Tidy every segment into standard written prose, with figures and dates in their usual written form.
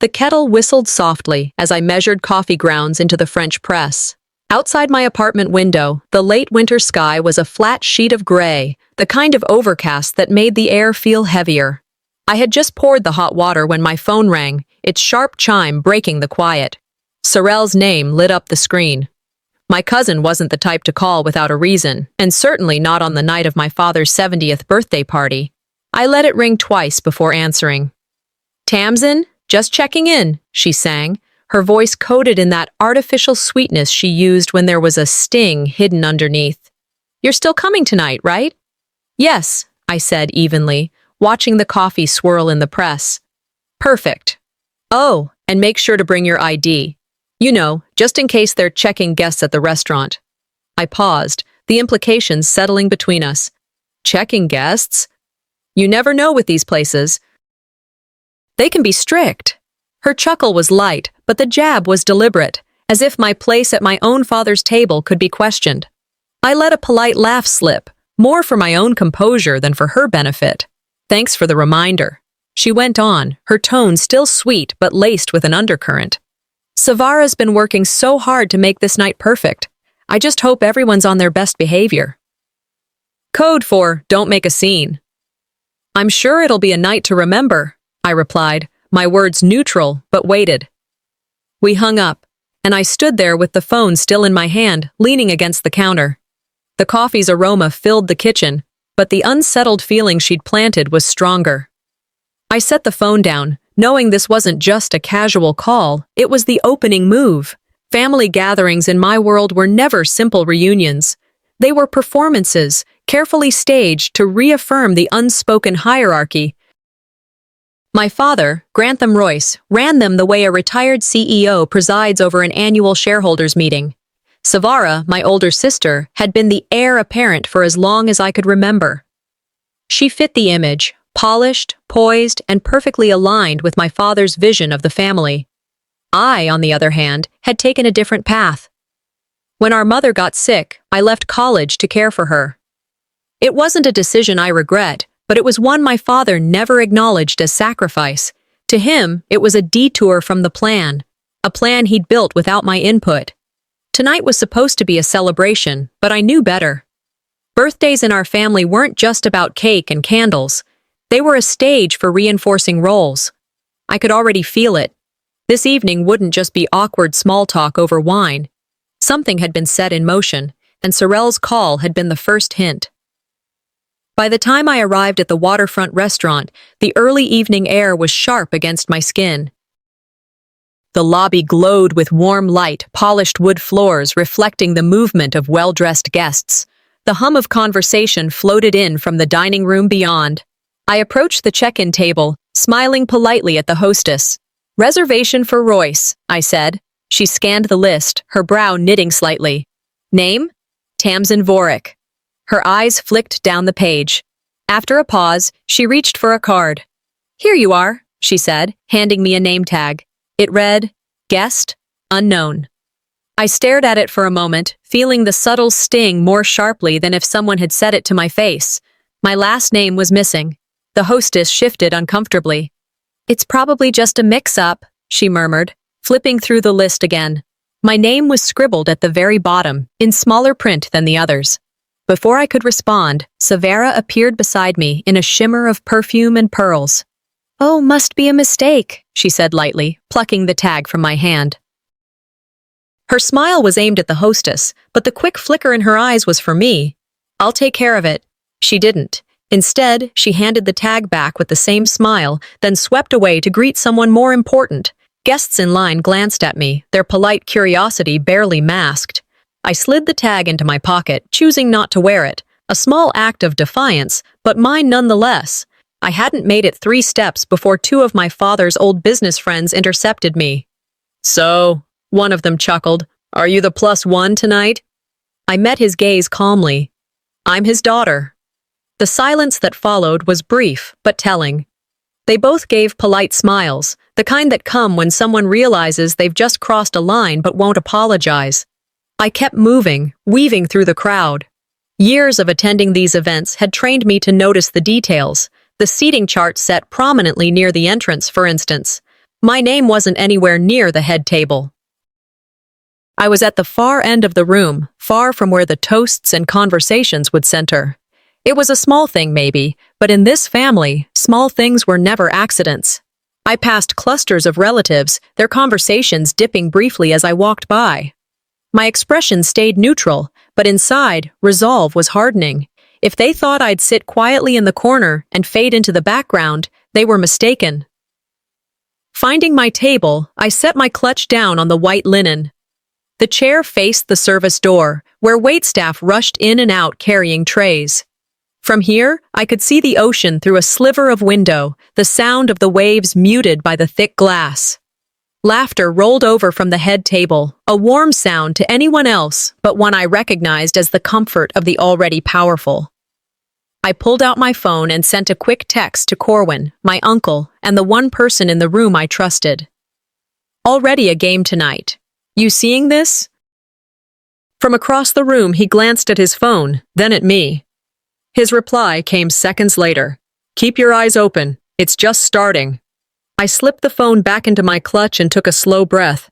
The kettle whistled softly as I measured coffee grounds into the French press. Outside my apartment window, the late winter sky was a flat sheet of gray, the kind of overcast that made the air feel heavier. I had just poured the hot water when my phone rang, its sharp chime breaking the quiet. Sorel's name lit up the screen. My cousin wasn't the type to call without a reason, and certainly not on the night of my father's 70th birthday party. I let it ring twice before answering. "Tamsin, just checking in," she sang, her voice coated in that artificial sweetness she used when there was a sting hidden underneath. "You're still coming tonight, right?" "Yes," I said evenly, watching the coffee swirl in the press. "Perfect. Oh, and make sure to bring your ID. You know, just in case they're checking guests at the restaurant." I paused, the implications settling between us. Checking guests? You never know with these places. They can be strict. Her chuckle was light, but the jab was deliberate, as if my place at my own father's table could be questioned. I let a polite laugh slip, more for my own composure than for her benefit. "Thanks for the reminder." She went on, her tone still sweet but laced with an undercurrent. "Savara's been working so hard to make this night perfect. I just hope everyone's on their best behavior." Code for don't make a scene. "I'm sure it'll be a night to remember," I replied, my words neutral but weighted. We hung up, and I stood there with the phone still in my hand, leaning against the counter. The coffee's aroma filled the kitchen, but the unsettled feeling she'd planted was stronger. I set the phone down, knowing this wasn't just a casual call, it was the opening move. Family gatherings in my world were never simple reunions. They were performances, carefully staged to reaffirm the unspoken hierarchy. My father, Grantham Royce, ran them the way a retired CEO presides over an annual shareholders meeting. Savara, my older sister, had been the heir apparent for as long as I could remember. She fit the image, polished, poised, and perfectly aligned with my father's vision of the family. I, on the other hand, had taken a different path. When our mother got sick, I left college to care for her. It wasn't a decision I regret, but it was one my father never acknowledged as sacrifice. To him, it was a detour from the plan, a plan he'd built without my input. Tonight was supposed to be a celebration, but I knew better. Birthdays in our family weren't just about cake and candles. They were a stage for reinforcing roles. I could already feel it. This evening wouldn't just be awkward small talk over wine. Something had been set in motion, and Sorel's call had been the first hint. By the time I arrived at the waterfront restaurant, the early evening air was sharp against my skin. The lobby glowed with warm light, polished wood floors reflecting the movement of well-dressed guests. The hum of conversation floated in from the dining room beyond. I approached the check-in table, smiling politely at the hostess. "Reservation for Royce," I said. She scanned the list, her brow knitting slightly. "Name? Tamsin Vorick." Her eyes flicked down the page. After a pause, she reached for a card. "Here you are," she said, handing me a name tag. It read, "Guest, Unknown." I stared at it for a moment, feeling the subtle sting more sharply than if someone had said it to my face. My last name was missing. The hostess shifted uncomfortably. "It's probably just a mix-up," she murmured, flipping through the list again. My name was scribbled at the very bottom, in smaller print than the others. Before I could respond, Savara appeared beside me in a shimmer of perfume and pearls. "Oh, must be a mistake," she said lightly, plucking the tag from my hand. Her smile was aimed at the hostess, but the quick flicker in her eyes was for me. "I'll take care of it." She didn't. Instead, she handed the tag back with the same smile, then swept away to greet someone more important. Guests in line glanced at me, their polite curiosity barely masked. I slid the tag into my pocket, choosing not to wear it. A small act of defiance, but mine nonetheless. I hadn't made it 3 steps before 2 of my father's old business friends intercepted me. "So," one of them chuckled, "are you the +1 tonight?" I met his gaze calmly. "I'm his daughter." The silence that followed was brief, but telling. They both gave polite smiles, the kind that come when someone realizes they've just crossed a line but won't apologize. I kept moving, weaving through the crowd. Years of attending these events had trained me to notice the details, the seating chart set prominently near the entrance, for instance. My name wasn't anywhere near the head table. I was at the far end of the room, far from where the toasts and conversations would center. It was a small thing, maybe, but in this family, small things were never accidents. I passed clusters of relatives, their conversations dipping briefly as I walked by. My expression stayed neutral, but inside, resolve was hardening. If they thought I'd sit quietly in the corner and fade into the background, they were mistaken. Finding my table, I set my clutch down on the white linen. The chair faced the service door, where waitstaff rushed in and out carrying trays. From here, I could see the ocean through a sliver of window, the sound of the waves muted by the thick glass. Laughter rolled over from the head table, a warm sound to anyone else, but one I recognized as the comfort of the already powerful. I pulled out my phone and sent a quick text to Corwin, my uncle, and the one person in the room I trusted. Already a game tonight. You seeing this? From across the room, he glanced at his phone, then at me. His reply came seconds later. Keep your eyes open. It's just starting. I slipped the phone back into my clutch and took a slow breath.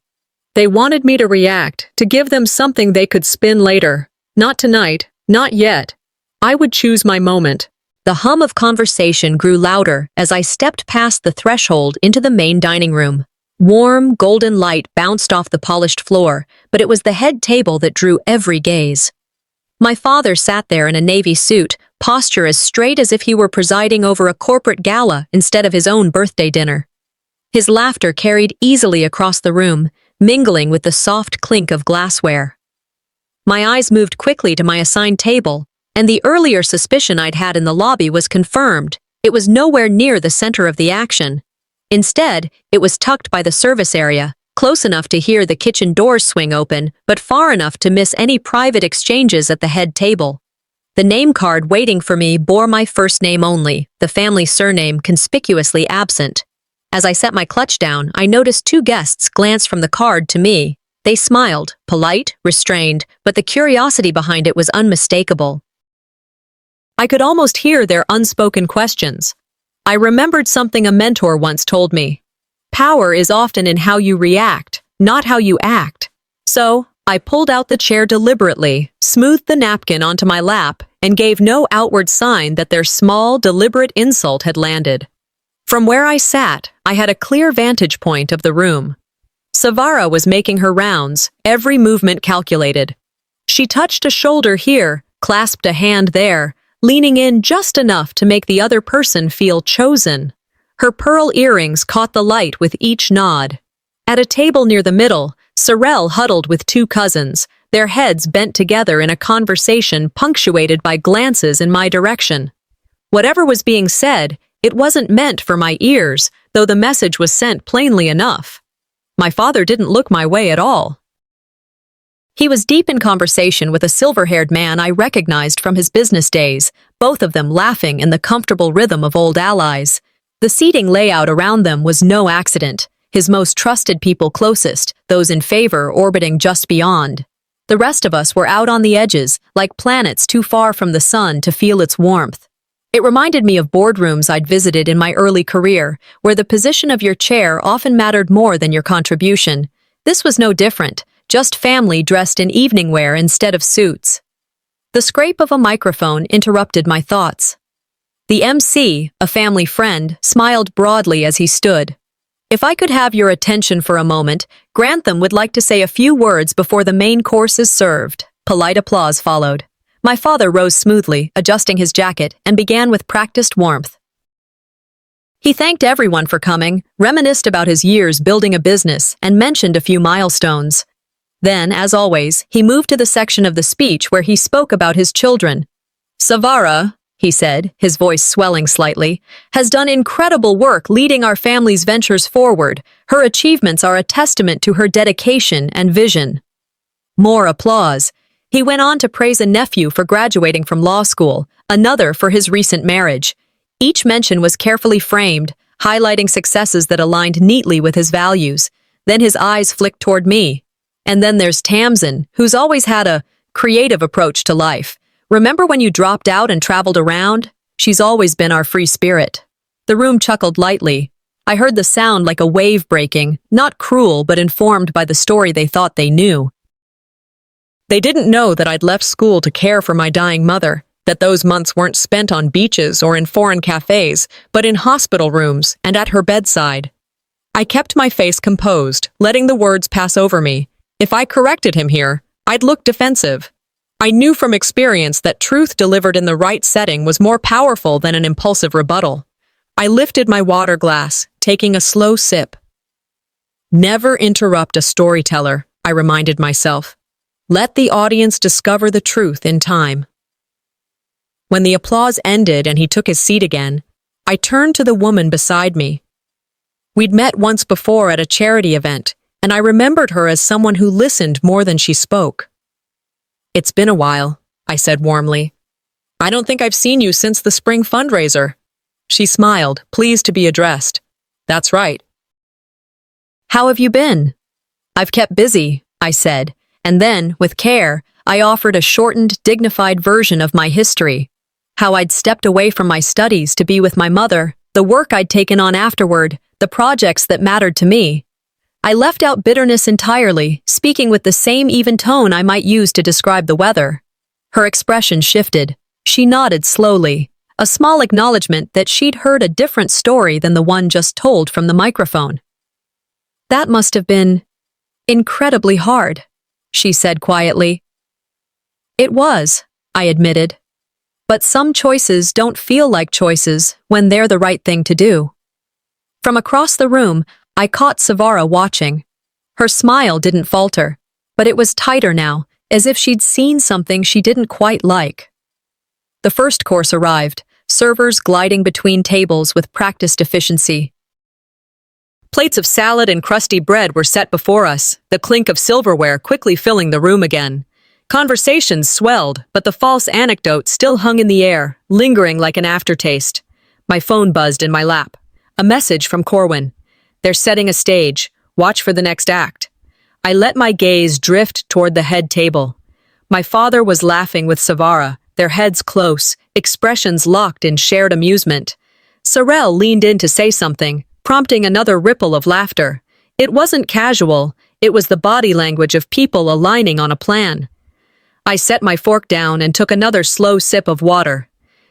They wanted me to react, to give them something they could spin later. Not tonight, not yet. I would choose my moment. The hum of conversation grew louder as I stepped past the threshold into the main dining room. Warm, golden light bounced off the polished floor, but it was the head table that drew every gaze. My father sat there in a navy suit, posture as straight as if he were presiding over a corporate gala instead of his own birthday dinner. His laughter carried easily across the room, mingling with the soft clink of glassware. My eyes moved quickly to my assigned table, and the earlier suspicion I'd had in the lobby was confirmed. It was nowhere near the center of the action. Instead, it was tucked by the service area, close enough to hear the kitchen doors swing open, but far enough to miss any private exchanges at the head table. The name card waiting for me bore my first name only, the family surname conspicuously absent. As I set my clutch down, I noticed two guests glance from the card to me. They smiled, polite, restrained, but the curiosity behind it was unmistakable. I could almost hear their unspoken questions. I remembered something a mentor once told me. Power is often in how you react, not how you act. So, I pulled out the chair deliberately, smoothed the napkin onto my lap, and gave no outward sign that their small, deliberate insult had landed. From where I sat, I had a clear vantage point of the room. Savara was making her rounds, every movement calculated. She touched a shoulder here, clasped a hand there, leaning in just enough to make the other person feel chosen. Her pearl earrings caught the light with each nod. At a table near the middle, Sorrel huddled with two cousins, their heads bent together in a conversation punctuated by glances in my direction. Whatever was being said, it wasn't meant for my ears, though the message was sent plainly enough. My father didn't look my way at all. He was deep in conversation with a silver-haired man I recognized from his business days, both of them laughing in the comfortable rhythm of old allies. The seating layout around them was no accident, his most trusted people closest, those in favor orbiting just beyond. The rest of us were out on the edges, like planets too far from the sun to feel its warmth. It reminded me of boardrooms I'd visited in my early career, where the position of your chair often mattered more than your contribution. This was no different. Just family dressed in evening wear instead of suits. The scrape of a microphone interrupted my thoughts. The MC, a family friend, smiled broadly as he stood. If I could have your attention for a moment, Grantham would like to say a few words before the main course is served. Polite applause followed. My father rose smoothly, adjusting his jacket, and began with practiced warmth. He thanked everyone for coming, reminisced about his years building a business, and mentioned a few milestones. Then, as always, he moved to the section of the speech where he spoke about his children. Savara, he said, his voice swelling slightly, has done incredible work leading our family's ventures forward. Her achievements are a testament to her dedication and vision. More applause. He went on to praise a nephew for graduating from law school, another for his recent marriage. Each mention was carefully framed, highlighting successes that aligned neatly with his values. Then his eyes flicked toward me. And then there's Tamsin, who's always had a creative approach to life. Remember when you dropped out and traveled around? She's always been our free spirit. The room chuckled lightly. I heard the sound like a wave breaking, not cruel but informed by the story they thought they knew. They didn't know that I'd left school to care for my dying mother, that those months weren't spent on beaches or in foreign cafes, but in hospital rooms and at her bedside. I kept my face composed, letting the words pass over me. If I corrected him here, I'd look defensive. I knew from experience that truth delivered in the right setting was more powerful than an impulsive rebuttal. I lifted my water glass, taking a slow sip. Never interrupt a storyteller, I reminded myself. Let the audience discover the truth in time. When the applause ended and he took his seat again, I turned to the woman beside me. We'd met once before at a charity event, and I remembered her as someone who listened more than she spoke. "It's been a while," I said warmly. "I don't think I've seen you since the spring fundraiser." She smiled, pleased to be addressed. "That's right." "How have you been?" "I've kept busy," I said, and then, with care, I offered a shortened, dignified version of my history. How I'd stepped away from my studies to be with my mother, the work I'd taken on afterward, the projects that mattered to me. I left out bitterness entirely, speaking with the same even tone I might use to describe the weather. Her expression shifted. She nodded slowly, a small acknowledgement that she'd heard a different story than the one just told from the microphone. "That must have been incredibly hard," she said quietly. "It was," I admitted. "But some choices don't feel like choices when they're the right thing to do." From across the room, I caught Savara watching. Her smile didn't falter, but it was tighter now, as if she'd seen something she didn't quite like. The first course arrived, servers gliding between tables with practiced efficiency. Plates of salad and crusty bread were set before us, the clink of silverware quickly filling the room again. Conversations swelled, but the false anecdote still hung in the air, lingering like an aftertaste. My phone buzzed in my lap. A message from Corwin. "They're setting a stage. Watch for the next act." I let my gaze drift toward the head table. My father was laughing with Savara, their heads close, expressions locked in shared amusement. Sorrel leaned in to say something, prompting another ripple of laughter. It wasn't casual, it was the body language of people aligning on a plan. I set my fork down and took another slow sip of water.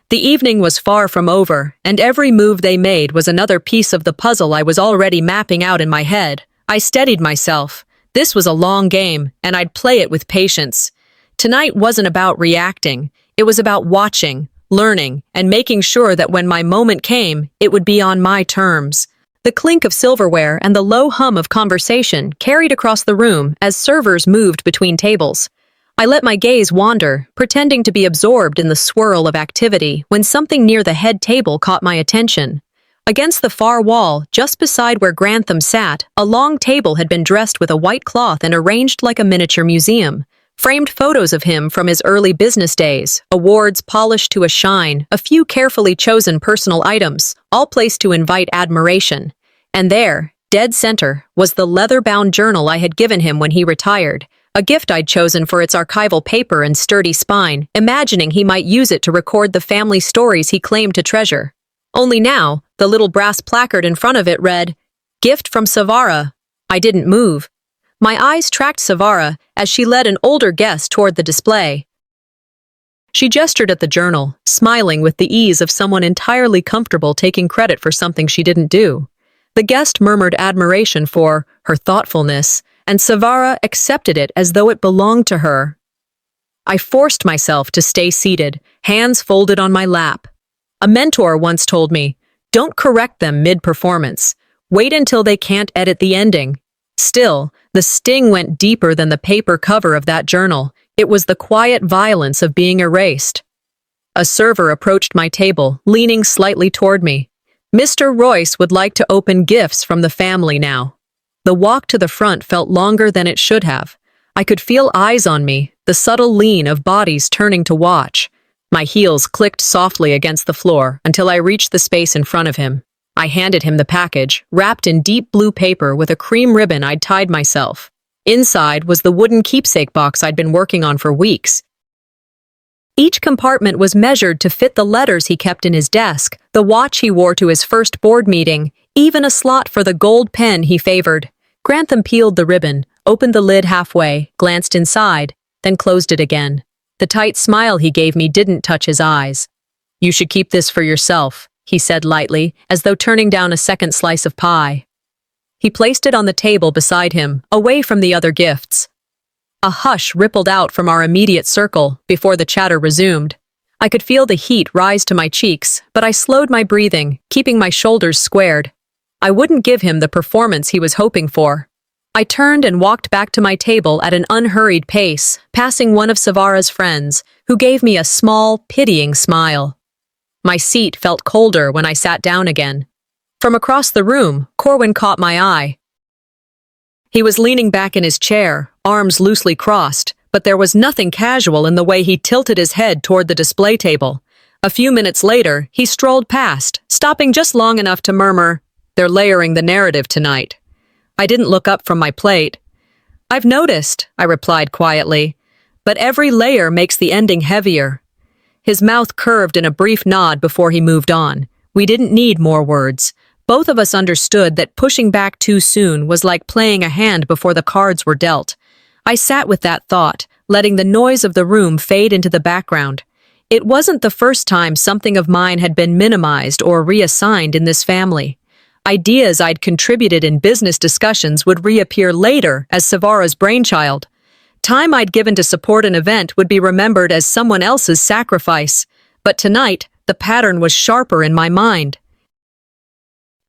The evening was far from over, and every move they made was another piece of the puzzle I was already mapping out in my head. I steadied myself. This was a long game, and I'd play it with patience. Tonight wasn't about reacting. It was about watching, learning, and making sure that when my moment came, it would be on my terms. The clink of silverware and the low hum of conversation carried across the room as servers moved between tables. I let my gaze wander, pretending to be absorbed in the swirl of activity when something near the head table caught my attention. Against the far wall, just beside where Grantham sat, a long table had been dressed with a white cloth and arranged like a miniature museum. Framed photos of him from his early business days, awards polished to a shine, a few carefully chosen personal items, all placed to invite admiration. And there, dead center, was the leather-bound journal I had given him when he retired. A gift I'd chosen for its archival paper and sturdy spine, imagining he might use it to record the family stories he claimed to treasure. Only now, the little brass placard in front of it read, "Gift from Savara." I didn't move. My eyes tracked Savara as she led an older guest toward the display. She gestured at the journal, smiling with the ease of someone entirely comfortable taking credit for something she didn't do. The guest murmured admiration for her thoughtfulness, and Savara accepted it as though it belonged to her. I forced myself to stay seated, hands folded on my lap. A mentor once told me, "Don't correct them mid-performance. Wait until they can't edit the ending." Still, the sting went deeper than the paper cover of that journal. It was the quiet violence of being erased. A server approached my table, leaning slightly toward me. "Mr. Royce would like to open gifts from the family now." The walk to the front felt longer than it should have. I could feel eyes on me, the subtle lean of bodies turning to watch. My heels clicked softly against the floor until I reached the space in front of him. I handed him the package, wrapped in deep blue paper with a cream ribbon I'd tied myself. Inside was the wooden keepsake box I'd been working on for weeks. Each compartment was measured to fit the letters he kept in his desk, the watch he wore to his first board meeting, Even a slot for the gold pen he favored. Grantham peeled the ribbon, opened the lid halfway, glanced inside, then closed it again. The tight smile he gave me didn't touch his eyes. "You should keep this for yourself," he said lightly, as though turning down a second slice of pie. He placed it on the table beside him, away from the other gifts. A hush rippled out from our immediate circle before the chatter resumed. I could feel the heat rise to my cheeks, but I slowed my breathing, keeping my shoulders squared. I wouldn't give him the performance he was hoping for. I turned and walked back to my table at an unhurried pace, passing one of Savara's friends, who gave me a small, pitying smile. My seat felt colder when I sat down again. From across the room, Corwin caught my eye. He was leaning back in his chair, arms loosely crossed, but there was nothing casual in the way he tilted his head toward the display table. A few minutes later, he strolled past, stopping just long enough to murmur, "They're layering the narrative tonight." I didn't look up from my plate. "I've noticed," I replied quietly, "but every layer makes the ending heavier." His mouth curved in a brief nod before he moved on. We didn't need more words. Both of us understood that pushing back too soon was like playing a hand before the cards were dealt. I sat with that thought, letting the noise of the room fade into the background. It wasn't the first time something of mine had been minimized or reassigned in this family. Ideas I'd contributed in business discussions would reappear later as Savara's brainchild. Time I'd given to support an event would be remembered as someone else's sacrifice. But tonight, the pattern was sharper in my mind.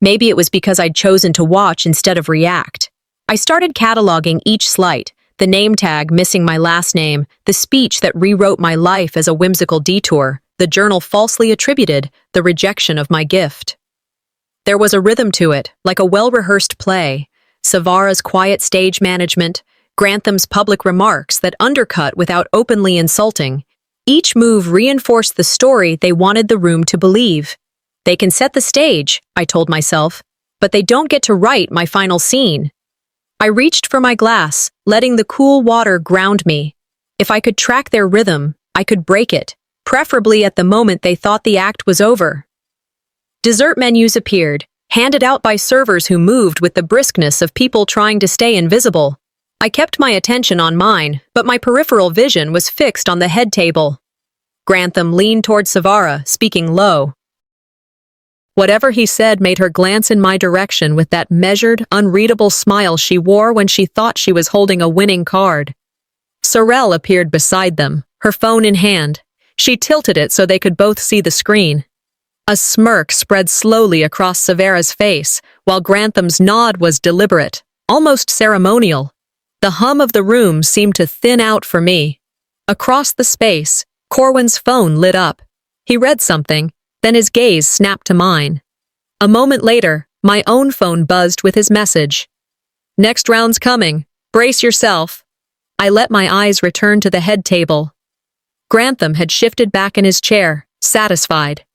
Maybe it was because I'd chosen to watch instead of react. I started cataloging each slight, the name tag missing my last name, the speech that rewrote my life as a whimsical detour, the journal falsely attributed, the rejection of my gift. There was a rhythm to it, like a well-rehearsed play. Savara's quiet stage management, Grantham's public remarks that undercut without openly insulting. Each move reinforced the story they wanted the room to believe. They can set the stage, I told myself, but they don't get to write my final scene. I reached for my glass, letting the cool water ground me. If I could track their rhythm, I could break it, preferably at the moment they thought the act was over. Dessert menus appeared, handed out by servers who moved with the briskness of people trying to stay invisible. I kept my attention on mine, but my peripheral vision was fixed on the head table. Grantham leaned toward Savara, speaking low. Whatever he said made her glance in my direction with that measured, unreadable smile she wore when she thought she was holding a winning card. Sorrel appeared beside them, her phone in hand. She tilted it so they could both see the screen. A smirk spread slowly across Savara's face, while Grantham's nod was deliberate, almost ceremonial. The hum of the room seemed to thin out for me. Across the space, Corwin's phone lit up. He read something, then his gaze snapped to mine. A moment later, my own phone buzzed with his message. "Next round's coming. Brace yourself." I let my eyes return to the head table. Grantham had shifted back in his chair, satisfied.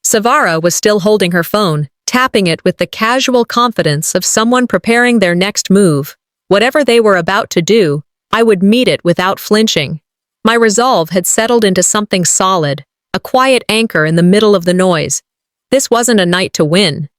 Savara was still holding her phone, tapping it with the casual confidence of someone preparing their next move. Whatever they were about to do, I would meet it without flinching. My resolve had settled into something solid, a quiet anchor in the middle of the noise. This wasn't a night to win.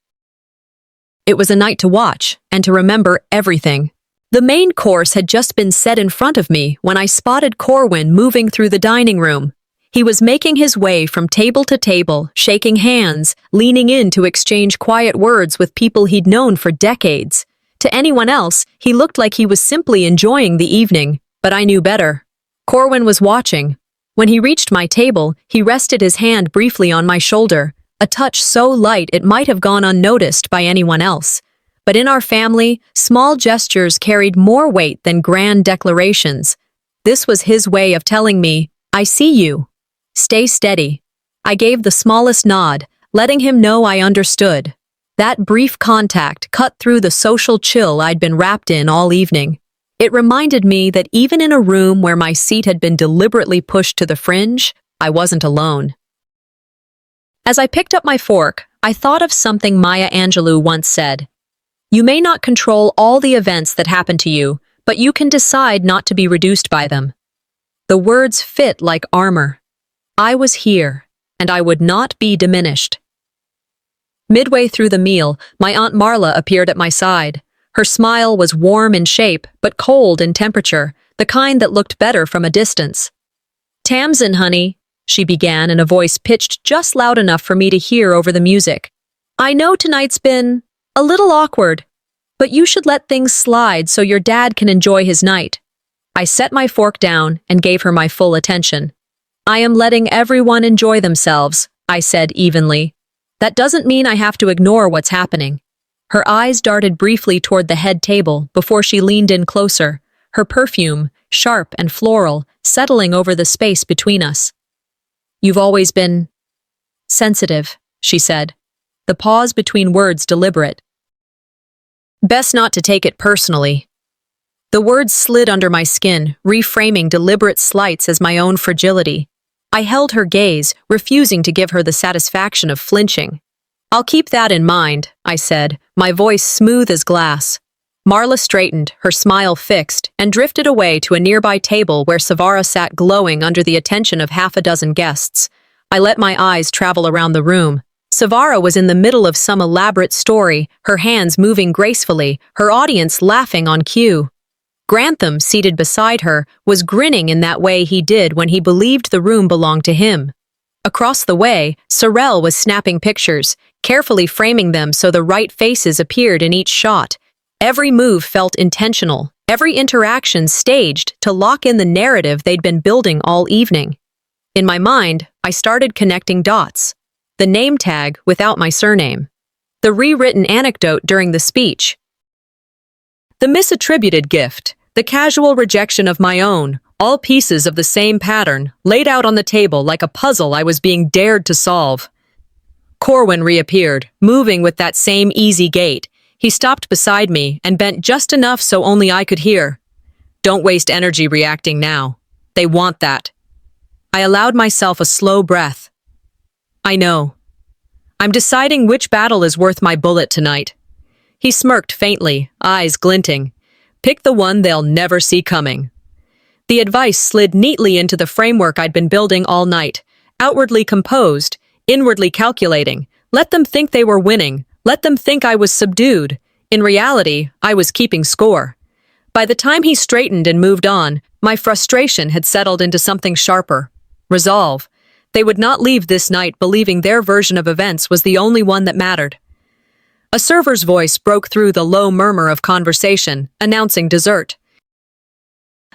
It was a night to watch, and to remember everything. The main course had just been set in front of me when I spotted Corwin moving through the dining room. He was making his way from table to table, shaking hands, leaning in to exchange quiet words with people he'd known for decades. To anyone else, he looked like he was simply enjoying the evening, but I knew better. Corwin was watching. When he reached my table, he rested his hand briefly on my shoulder, a touch so light it might have gone unnoticed by anyone else. But in our family, small gestures carried more weight than grand declarations. This was his way of telling me, "I see you. Stay steady." I gave the smallest nod, letting him know I understood. That brief contact cut through the social chill I'd been wrapped in all evening. It reminded me that even in a room where my seat had been deliberately pushed to the fringe, I wasn't alone. As I picked up my fork, I thought of something Maya Angelou once said. "You may not control all the events that happen to you, but you can decide not to be reduced by them." The words fit like armor. I was here, and I would not be diminished. Midway through the meal, my Aunt Marla appeared at my side. Her smile was warm in shape, but cold in temperature, the kind that looked better from a distance. "Tamsin, honey," she began in a voice pitched just loud enough for me to hear over the music. "I know tonight's been a little awkward, but you should let things slide so your dad can enjoy his night." I set my fork down and gave her my full attention. "I am letting everyone enjoy themselves," I said evenly. "That doesn't mean I have to ignore what's happening." Her eyes darted briefly toward the head table before she leaned in closer, her perfume, sharp and floral, settling over the space between us. "You've always been sensitive," she said, the pause between words deliberate. "Best not to take it personally." The words slid under my skin, reframing deliberate slights as my own fragility. I held her gaze, refusing to give her the satisfaction of flinching. "I'll keep that in mind," I said, my voice smooth as glass. Marla straightened, her smile fixed, and drifted away to a nearby table where Savara sat glowing under the attention of half a dozen guests. I let my eyes travel around the room. Savara was in the middle of some elaborate story, her hands moving gracefully, her audience laughing on cue. Grantham, seated beside her, was grinning in that way he did when he believed the room belonged to him. Across the way, Sorrel was snapping pictures, carefully framing them so the right faces appeared in each shot. Every move felt intentional, every interaction staged to lock in the narrative they'd been building all evening. In my mind, I started connecting dots. The name tag without my surname. The rewritten anecdote during the speech. The misattributed gift, the casual rejection of my own, all pieces of the same pattern, laid out on the table like a puzzle I was being dared to solve. Corwin reappeared, moving with that same easy gait. He stopped beside me and bent just enough so only I could hear. "Don't waste energy reacting now. They want that." I allowed myself a slow breath. "I know. I'm deciding which battle is worth my bullet tonight." He smirked faintly, eyes glinting. "Pick the one they'll never see coming." The advice slid neatly into the framework I'd been building all night, outwardly composed, inwardly calculating. Let them think they were winning. Let them think I was subdued. In reality, I was keeping score. By the time he straightened and moved on, my frustration had settled into something sharper. Resolve. They would not leave this night believing their version of events was the only one that mattered. A server's voice broke through the low murmur of conversation, announcing dessert.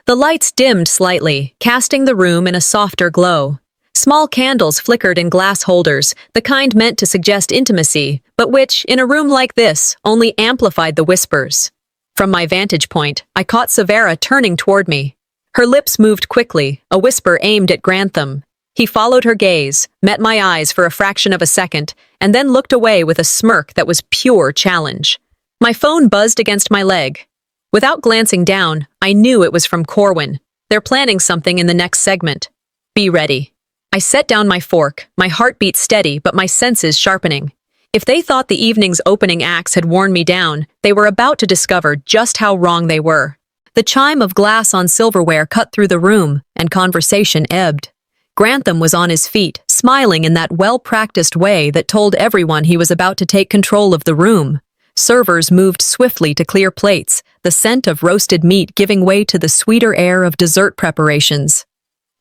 The lights dimmed slightly, casting the room in a softer glow. Small candles flickered in glass holders, the kind meant to suggest intimacy, but which, in a room like this, only amplified the whispers. From my vantage point, I caught Savara turning toward me. Her lips moved quickly, a whisper aimed at Grantham. He followed her gaze, met my eyes for a fraction of a second, and then looked away with a smirk that was pure challenge. My phone buzzed against my leg. Without glancing down, I knew it was from Corwin. They're planning something in the next segment. Be ready. I set down my fork, my heartbeat steady but my senses sharpening. If they thought the evening's opening acts had worn me down, they were about to discover just how wrong they were. The chime of glass on silverware cut through the room, and conversation ebbed. Grantham was on his feet, smiling in that well-practiced way that told everyone he was about to take control of the room. Servers moved swiftly to clear plates, the scent of roasted meat giving way to the sweeter air of dessert preparations.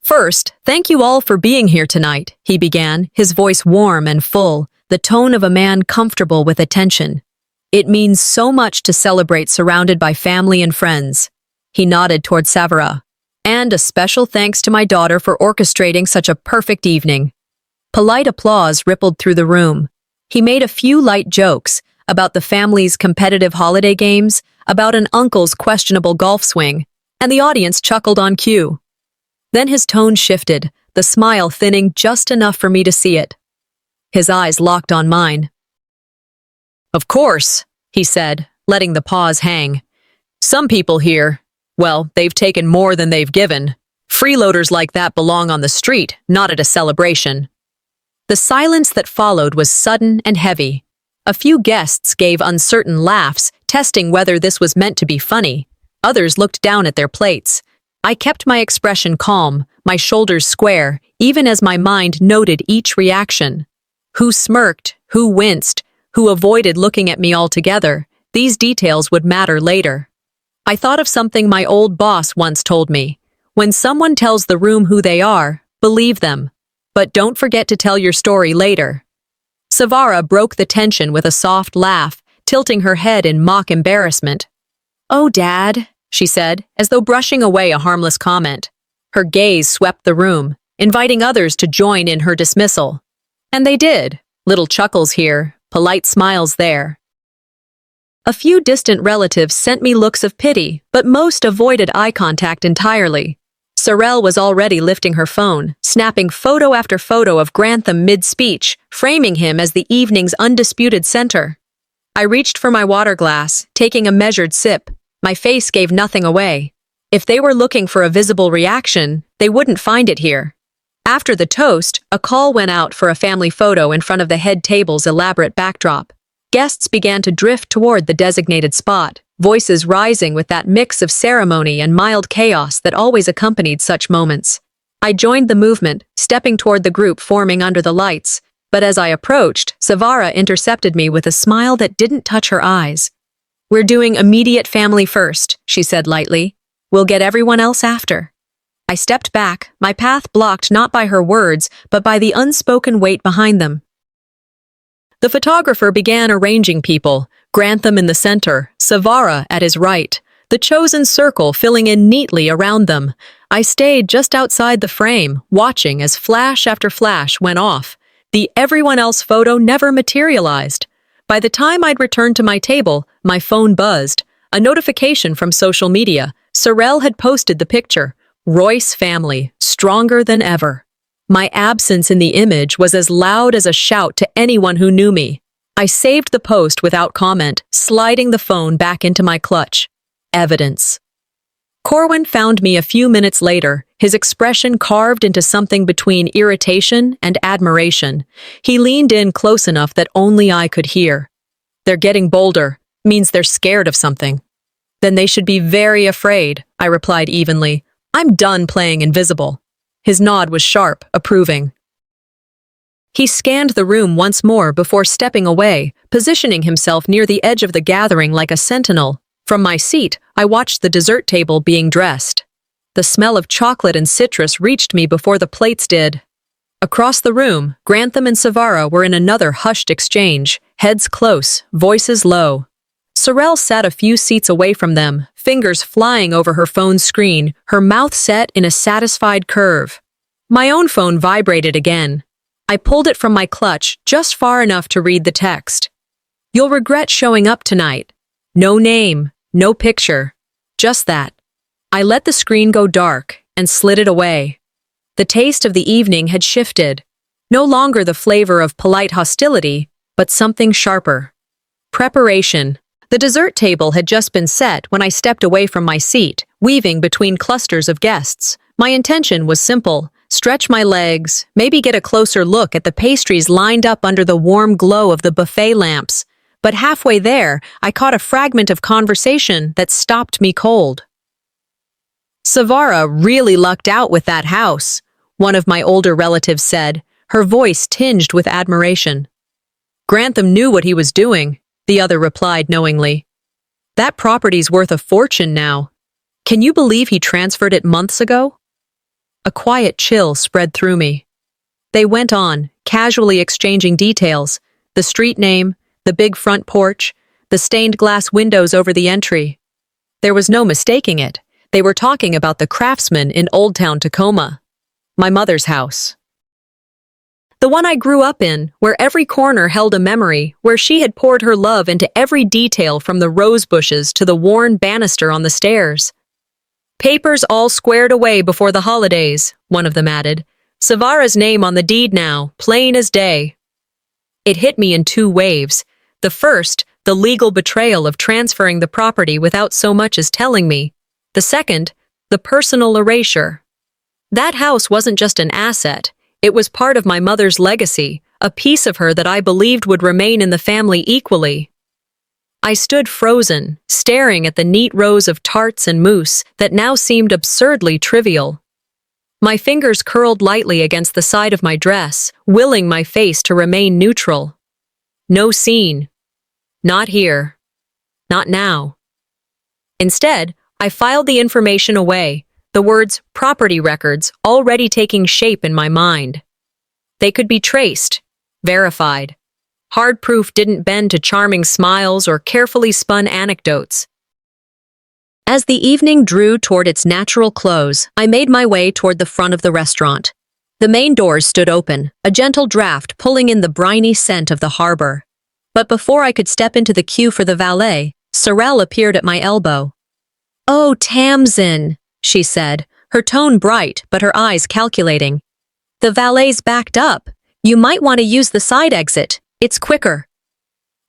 "First, thank you all for being here tonight," he began, his voice warm and full, the tone of a man comfortable with attention. "It means so much to celebrate surrounded by family and friends." He nodded toward Savara. "And a special thanks to my daughter for orchestrating such a perfect evening." Polite applause rippled through the room. He made a few light jokes about the family's competitive holiday games, about an uncle's questionable golf swing, and the audience chuckled on cue. Then his tone shifted, the smile thinning just enough for me to see it. His eyes locked on mine. "Of course," he said, letting the pause hang. "Some people here, well, they've taken more than they've given. Freeloaders like that belong on the street, not at a celebration." The silence that followed was sudden and heavy. A few guests gave uncertain laughs, testing whether this was meant to be funny. Others looked down at their plates. I kept my expression calm, my shoulders square, even as my mind noted each reaction. Who smirked, who winced, who avoided looking at me altogether. These details would matter later. I thought of something my old boss once told me. When someone tells the room who they are, believe them. But don't forget to tell your story later. Savara broke the tension with a soft laugh, tilting her head in mock embarrassment. "Oh, Dad," she said, as though brushing away a harmless comment. Her gaze swept the room, inviting others to join in her dismissal. And they did. Little chuckles here, polite smiles there. A few distant relatives sent me looks of pity, but most avoided eye contact entirely. Sorrel was already lifting her phone, snapping photo after photo of Grantham mid-speech, framing him as the evening's undisputed center. I reached for my water glass, taking a measured sip. My face gave nothing away. If they were looking for a visible reaction, they wouldn't find it here. After the toast, a call went out for a family photo in front of the head table's elaborate backdrop. Guests began to drift toward the designated spot, voices rising with that mix of ceremony and mild chaos that always accompanied such moments. I joined the movement, stepping toward the group forming under the lights, but as I approached, Savara intercepted me with a smile that didn't touch her eyes. "We're doing immediate family first," she said lightly. "We'll get everyone else after." I stepped back, my path blocked not by her words, but by the unspoken weight behind them. The photographer began arranging people, Grantham in the center, Savara at his right, the chosen circle filling in neatly around them. I stayed just outside the frame, watching as flash after flash went off. The everyone else photo never materialized. By the time I'd returned to my table, my phone buzzed. A notification from social media. Sorrel had posted the picture. Royce family, stronger than ever. My absence in the image was as loud as a shout to anyone who knew me. I saved the post without comment, sliding the phone back into my clutch. Evidence. Corwin found me a few minutes later, his expression carved into something between irritation and admiration. He leaned in close enough that only I could hear. "They're getting bolder, means they're scared of something." "Then they should be very afraid," I replied evenly. "I'm done playing invisible." His nod was sharp, approving. He scanned the room once more before stepping away, positioning himself near the edge of the gathering like a sentinel. From my seat, I watched the dessert table being dressed. The smell of chocolate and citrus reached me before the plates did. Across the room, Grantham and Savara were in another hushed exchange, heads close, voices low. Sorrel sat a few seats away from them, fingers flying over her phone's screen, her mouth set in a satisfied curve. My own phone vibrated again. I pulled it from my clutch just far enough to read the text. "You'll regret showing up tonight. No name, no picture. Just that." I let the screen go dark and slid it away. The taste of the evening had shifted. No longer the flavor of polite hostility, but something sharper. Preparation. The dessert table had just been set when I stepped away from my seat, weaving between clusters of guests. My intention was simple: stretch my legs, maybe get a closer look at the pastries lined up under the warm glow of the buffet lamps. But halfway there, I caught a fragment of conversation that stopped me cold. "Savara really lucked out with that house," one of my older relatives said, her voice tinged with admiration. "Grantham knew what he was doing," the other replied knowingly. "That property's worth a fortune now. Can you believe he transferred it months ago?" A quiet chill spread through me. They went on, casually exchanging details: the street name, the big front porch, the stained glass windows over the entry. There was no mistaking it. They were talking about the craftsman in Old Town Tacoma. My mother's house. The one I grew up in, where every corner held a memory, where she had poured her love into every detail from the rose bushes to the worn banister on the stairs. "Papers all squared away before the holidays," one of them added. "Savara's name on the deed now, plain as day." It hit me in two waves. The first, the legal betrayal of transferring the property without so much as telling me. The second, the personal erasure. That house wasn't just an asset. It was part of my mother's legacy, a piece of her that I believed would remain in the family equally. I stood frozen, staring at the neat rows of tarts and mousse that now seemed absurdly trivial. My fingers curled lightly against the side of my dress, willing my face to remain neutral. No scene. Not here. Not now. Instead, I filed the information away, the words property records already taking shape in my mind. They could be traced, verified. Hard proof didn't bend to charming smiles or carefully spun anecdotes. As the evening drew toward its natural close, I made my way toward the front of the restaurant. The main doors stood open, a gentle draft pulling in the briny scent of the harbor. But before I could step into the queue for the valet, Sorrel appeared at my elbow. "Oh, Tamsin," she said, her tone bright but her eyes calculating. "The valet's backed up. You might want to use the side exit. It's quicker."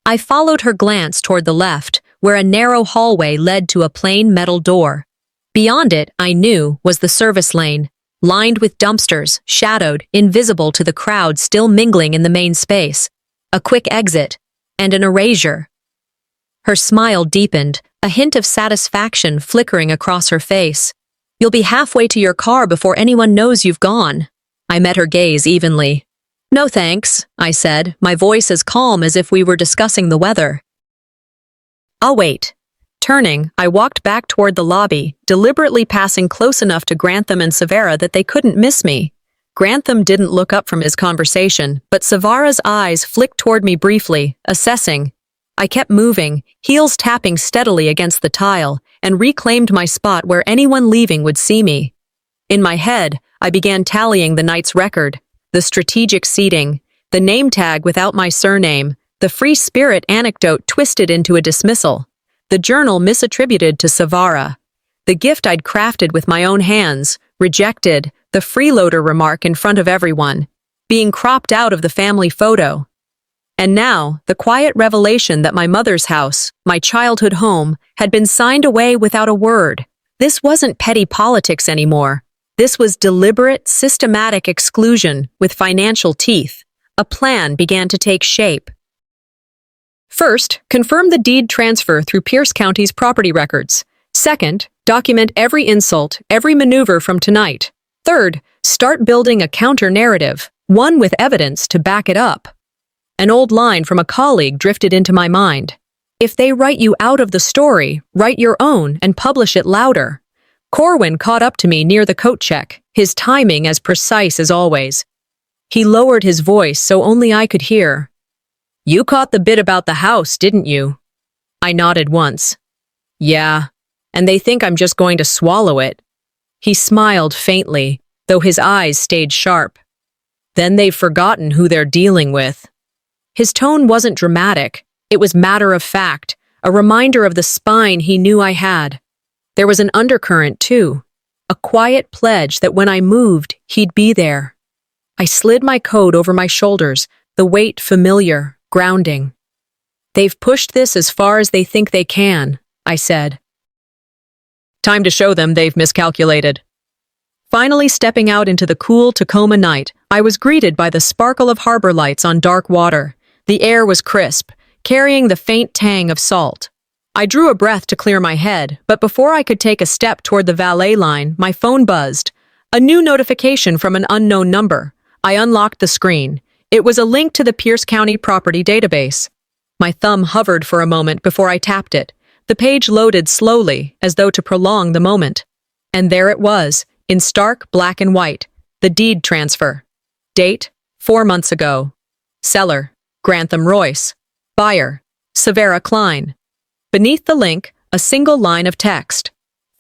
I followed her glance toward the left, where a narrow hallway led to a plain metal door. Beyond it, I knew, was the service lane, lined with dumpsters, shadowed, invisible to the crowd still mingling in the main space. A quick exit, and an erasure. Her smile deepened, a hint of satisfaction flickering across her face. "You'll be halfway to your car before anyone knows you've gone." I met her gaze evenly. "No thanks," I said, my voice as calm as if we were discussing the weather. "I'll wait." Turning, I walked back toward the lobby, deliberately passing close enough to Grantham and Savara that they couldn't miss me. Grantham didn't look up from his conversation, but Savara's eyes flicked toward me briefly, assessing. I kept moving, heels tapping steadily against the tile, and reclaimed my spot where anyone leaving would see me. In my head, I began tallying the night's record, the strategic seating, the name tag without my surname, the free spirit anecdote twisted into a dismissal, the journal misattributed to Savara, the gift I'd crafted with my own hands, rejected, the freeloader remark in front of everyone, being cropped out of the family photo. And now, the quiet revelation that my mother's house, my childhood home, had been signed away without a word. This wasn't petty politics anymore. This was deliberate, systematic exclusion with financial teeth. A plan began to take shape. First, confirm the deed transfer through Pierce County's property records. Second, document every insult, every maneuver from tonight. Third, start building a counter-narrative, one with evidence to back it up. An old line from a colleague drifted into my mind. If they write you out of the story, write your own and publish it louder. Corwin caught up to me near the coat check, his timing as precise as always. He lowered his voice so only I could hear. "You caught the bit about the house, didn't you?" I nodded once. "Yeah, and they think I'm just going to swallow it." He smiled faintly, though his eyes stayed sharp. "Then they've forgotten who they're dealing with." His tone wasn't dramatic. It was matter of fact, a reminder of the spine he knew I had. There was an undercurrent, too, a quiet pledge that when I moved, he'd be there. I slid my coat over my shoulders, the weight familiar, grounding. "They've pushed this as far as they think they can," I said. "Time to show them they've miscalculated." Finally stepping out into the cool Tacoma night, I was greeted by the sparkle of harbor lights on dark water. The air was crisp, carrying the faint tang of salt. I drew a breath to clear my head, but before I could take a step toward the valet line, my phone buzzed. A new notification from an unknown number. I unlocked the screen. It was a link to the Pierce County property database. My thumb hovered for a moment before I tapped it. The page loaded slowly, as though to prolong the moment. And there it was, in stark black and white, the deed transfer. Date, 4 months ago. Seller, Grantham Royce. Buyer, Savara Klein. Beneath the link, a single line of text.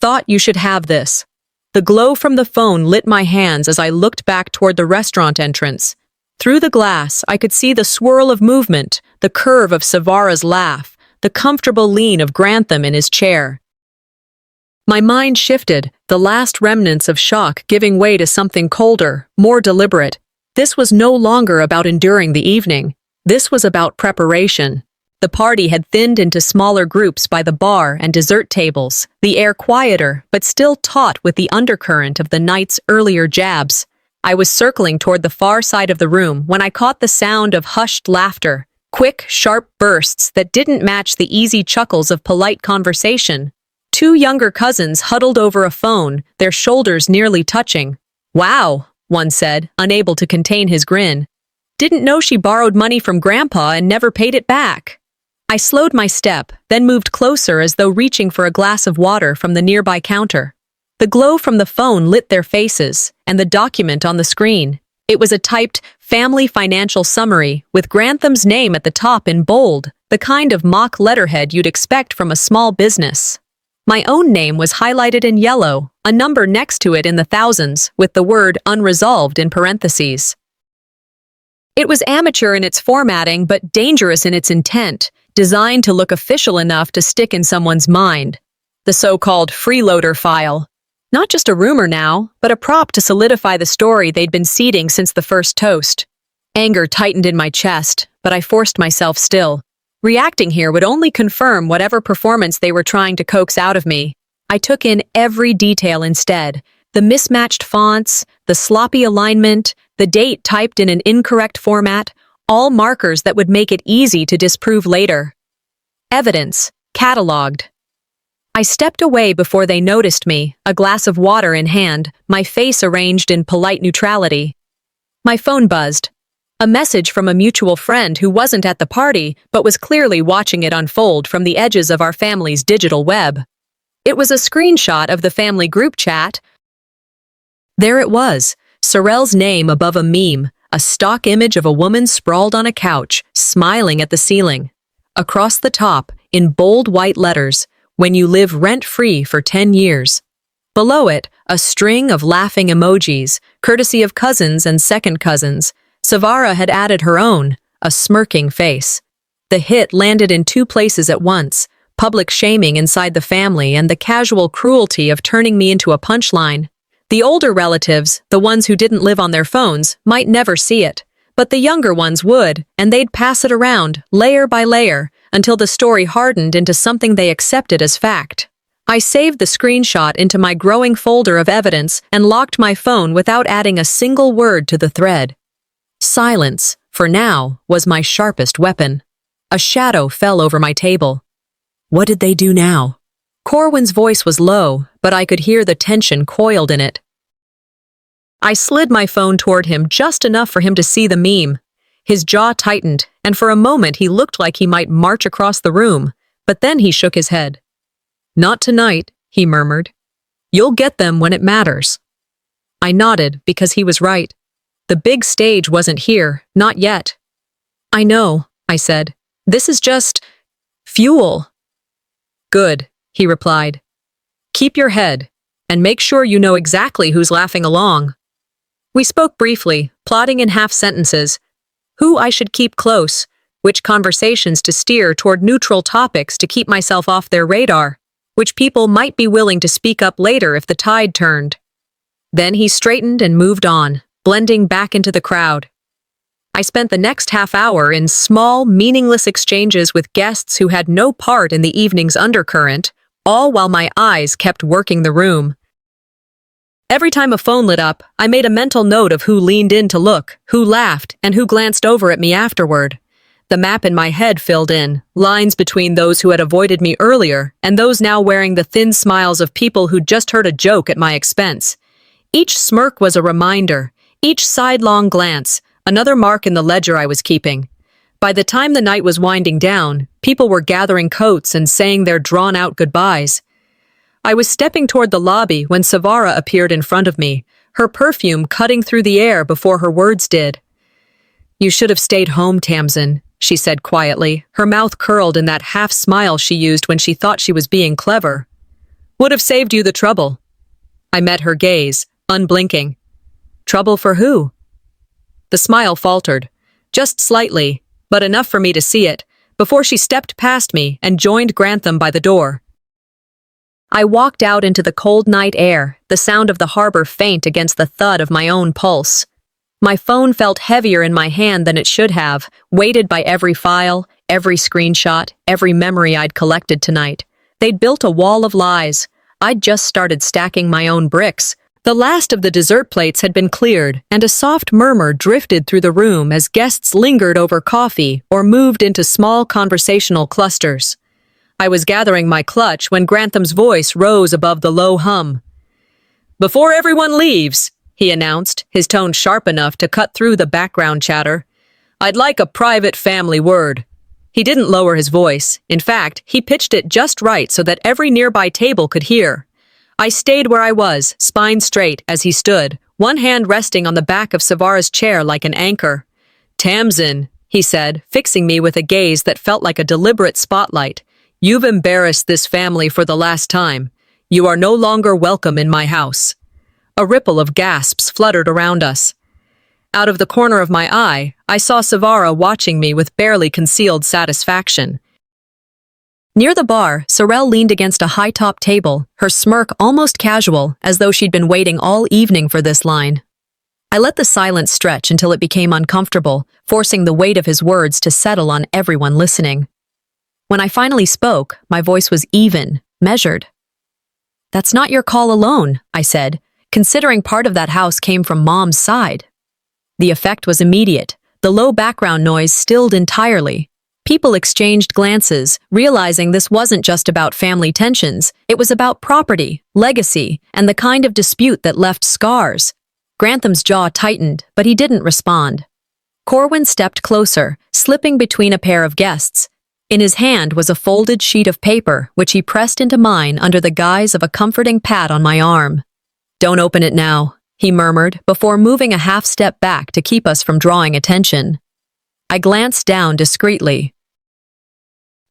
"Thought you should have this." The glow from the phone lit my hands as I looked back toward the restaurant entrance. Through the glass, I could see the swirl of movement, the curve of Savara's laugh, the comfortable lean of Grantham in his chair. My mind shifted, the last remnants of shock giving way to something colder, more deliberate. This was no longer about enduring the evening. This was about preparation. The party had thinned into smaller groups by the bar and dessert tables, the air quieter, but still taut with the undercurrent of the night's earlier jabs. I was circling toward the far side of the room when I caught the sound of hushed laughter, quick, sharp bursts that didn't match the easy chuckles of polite conversation. 2 younger cousins huddled over a phone, their shoulders nearly touching. "Wow," one said, unable to contain his grin. Didn't know she borrowed money from Grandpa and never paid it back. I slowed my step, then moved closer as though reaching for a glass of water from the nearby counter. The glow from the phone lit their faces, and the document on the screen. It was a typed family financial summary with Grantham's name at the top in bold, the kind of mock letterhead you'd expect from a small business. My own name was highlighted in yellow, a number next to it in the thousands, with the word unresolved in parentheses. It was amateur in its formatting but dangerous in its intent, designed to look official enough to stick in someone's mind. The so-called freeloader file. Not just a rumor now, but a prop to solidify the story they'd been seeding since the first toast. Anger tightened in my chest, but I forced myself still. Reacting here would only confirm whatever performance they were trying to coax out of me. I took in every detail instead. The mismatched fonts, the sloppy alignment, the date typed in an incorrect format, all markers that would make it easy to disprove later. Evidence, catalogued. I stepped away before they noticed me, a glass of water in hand, my face arranged in polite neutrality. My phone buzzed. A message from a mutual friend who wasn't at the party but was clearly watching it unfold from the edges of our family's digital web. It was a screenshot of the family group chat. There it was, Sorrel's name above a meme, a stock image of a woman sprawled on a couch, smiling at the ceiling. Across the top, in bold white letters, "When you live rent-free for 10 years. Below it, a string of laughing emojis, courtesy of cousins and second cousins. Savara had added her own, a smirking face. The hit landed in two places at once, public shaming inside the family and the casual cruelty of turning me into a punchline. The older relatives, the ones who didn't live on their phones, might never see it, but the younger ones would, and they'd pass it around, layer by layer, until the story hardened into something they accepted as fact. I saved the screenshot into my growing folder of evidence and locked my phone without adding a single word to the thread. Silence, for now, was my sharpest weapon. A shadow fell over my table. What did they do now? Corwin's voice was low, but I could hear the tension coiled in it. I slid my phone toward him just enough for him to see the meme. His jaw tightened, and for a moment he looked like he might march across the room, but then he shook his head. Not tonight, he murmured. You'll get them when it matters. I nodded because he was right. The big stage wasn't here, not yet. I know, I said. This is just fuel. Good, he replied. Keep your head, and make sure you know exactly who's laughing along. We spoke briefly, plotting in half sentences. Who I should keep close, which conversations to steer toward neutral topics to keep myself off their radar, which people might be willing to speak up later if the tide turned. Then he straightened and moved on, blending back into the crowd. I spent the next half hour in small, meaningless exchanges with guests who had no part in the evening's undercurrent, all while my eyes kept working the room. Every time a phone lit up, I made a mental note of who leaned in to look, who laughed, and who glanced over at me afterward. The map in my head filled in, lines between those who had avoided me earlier and those now wearing the thin smiles of people who'd just heard a joke at my expense. Each smirk was a reminder, each sidelong glance, another mark in the ledger I was keeping. By the time the night was winding down, people were gathering coats and saying their drawn-out goodbyes. I was stepping toward the lobby when Savara appeared in front of me, her perfume cutting through the air before her words did. You should have stayed home, Tamsin, she said quietly, her mouth curled in that half-smile she used when she thought she was being clever. Would have saved you the trouble. I met her gaze, unblinking. Trouble for who? The smile faltered, just slightly, but enough for me to see it, before she stepped past me and joined Grantham by the door. I walked out into the cold night air, the sound of the harbor faint against the thud of my own pulse. My phone felt heavier in my hand than it should have, weighted by every file, every screenshot, every memory I'd collected tonight. They'd built a wall of lies. I'd just started stacking my own bricks. The last of the dessert plates had been cleared, and a soft murmur drifted through the room as guests lingered over coffee or moved into small conversational clusters. I was gathering my clutch when Grantham's voice rose above the low hum. Before everyone leaves, he announced, his tone sharp enough to cut through the background chatter, I'd like a private family word." He didn't lower his voice. In fact, he pitched it just right so that every nearby table could hear. I stayed where I was, spine straight, as he stood, one hand resting on the back of Savara's chair like an anchor. "Tamsin," he said, fixing me with a gaze that felt like a deliberate spotlight, "you've embarrassed this family for the last time. You are no longer welcome in my house." A ripple of gasps fluttered around us. Out of the corner of my eye, I saw Savara watching me with barely concealed satisfaction. Near the bar, Sorrel leaned against a high-top table, her smirk almost casual, as though she'd been waiting all evening for this line. I let the silence stretch until it became uncomfortable, forcing the weight of his words to settle on everyone listening. When I finally spoke, my voice was even, measured. "That's not your call alone," I said, considering part of that house came from Mom's side. The effect was immediate. The low background noise stilled entirely. People exchanged glances, realizing this wasn't just about family tensions, it was about property, legacy, and the kind of dispute that left scars. Grantham's jaw tightened, but he didn't respond. Corwin stepped closer, slipping between a pair of guests. In his hand was a folded sheet of paper, which he pressed into mine under the guise of a comforting pat on my arm. "Don't open it now," he murmured, before moving a half-step back to keep us from drawing attention. I glanced down discreetly.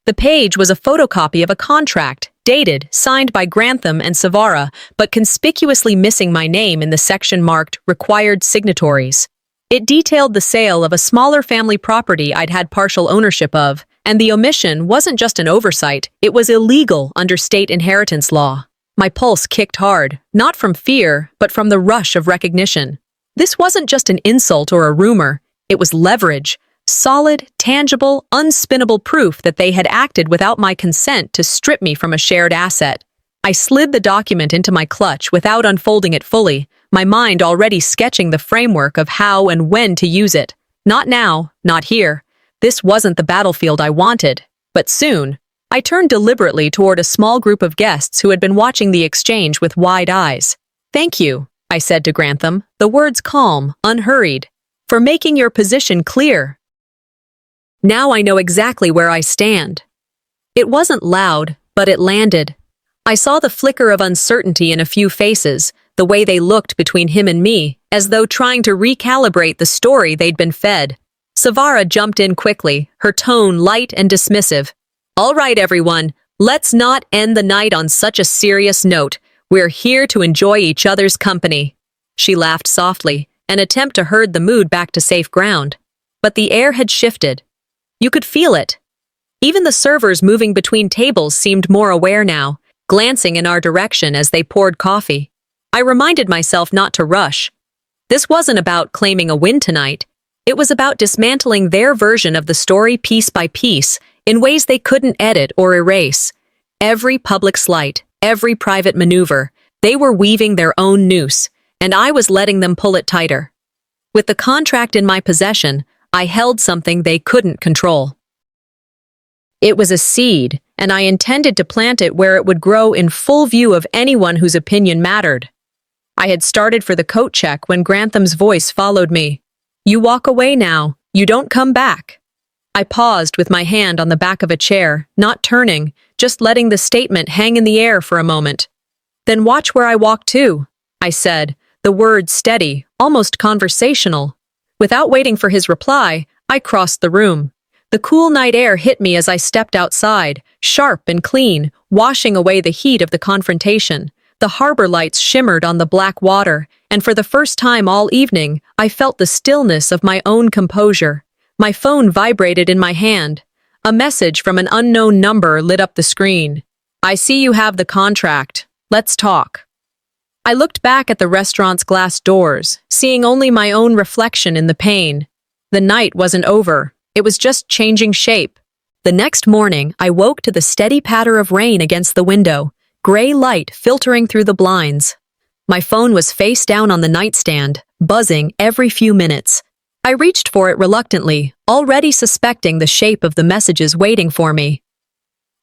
The page was a photocopy of a contract, dated, signed by Grantham and Savara, but conspicuously missing my name in the section marked Required Signatories. It detailed the sale of a smaller family property I'd had partial ownership of, and the omission wasn't just an oversight, it was illegal under state inheritance law. My pulse kicked hard, not from fear, but from the rush of recognition. This wasn't just an insult or a rumor, it was leverage. Solid, tangible, unspinnable proof that they had acted without my consent to strip me from a shared asset. I slid the document into my clutch without unfolding it fully, my mind already sketching the framework of how and when to use it. Not now, not here. This wasn't the battlefield I wanted. But soon, I turned deliberately toward a small group of guests who had been watching the exchange with wide eyes. "Thank you," I said to Grantham, the words calm, unhurried, "for making your position clear. Now I know exactly where I stand." It wasn't loud, but it landed. I saw the flicker of uncertainty in a few faces, the way they looked between him and me, as though trying to recalibrate the story they'd been fed. Savara jumped in quickly, her tone light and dismissive. "All right, everyone, let's not end the night on such a serious note. We're here to enjoy each other's company." She laughed softly, an attempt to herd the mood back to safe ground. But the air had shifted. You could feel it. Even the servers moving between tables seemed more aware now, glancing in our direction as they poured coffee. I reminded myself not to rush. This wasn't about claiming a win tonight. It was about dismantling their version of the story piece by piece, in ways they couldn't edit or erase. Every public slight, every private maneuver, they were weaving their own noose, and I was letting them pull it tighter. With the contract in my possession, I held something they couldn't control. It was a seed, and I intended to plant it where it would grow in full view of anyone whose opinion mattered. I had started for the coat check when Grantham's voice followed me. "You walk away now. You don't come back." I paused with my hand on the back of a chair, not turning, just letting the statement hang in the air for a moment. "Then watch where I walk too," I said, the words steady, almost conversational. Without waiting for his reply, I crossed the room. The cool night air hit me as I stepped outside, sharp and clean, washing away the heat of the confrontation. The harbor lights shimmered on the black water, and for the first time all evening, I felt the stillness of my own composure. My phone vibrated in my hand. A message from an unknown number lit up the screen. "I see you have the contract. Let's talk." I looked back at the restaurant's glass doors, seeing only my own reflection in the pane. The night wasn't over. It was just changing shape. The next morning, I woke to the steady patter of rain against the window, gray light filtering through the blinds. My phone was face down on the nightstand, buzzing every few minutes. I reached for it reluctantly, already suspecting the shape of the messages waiting for me.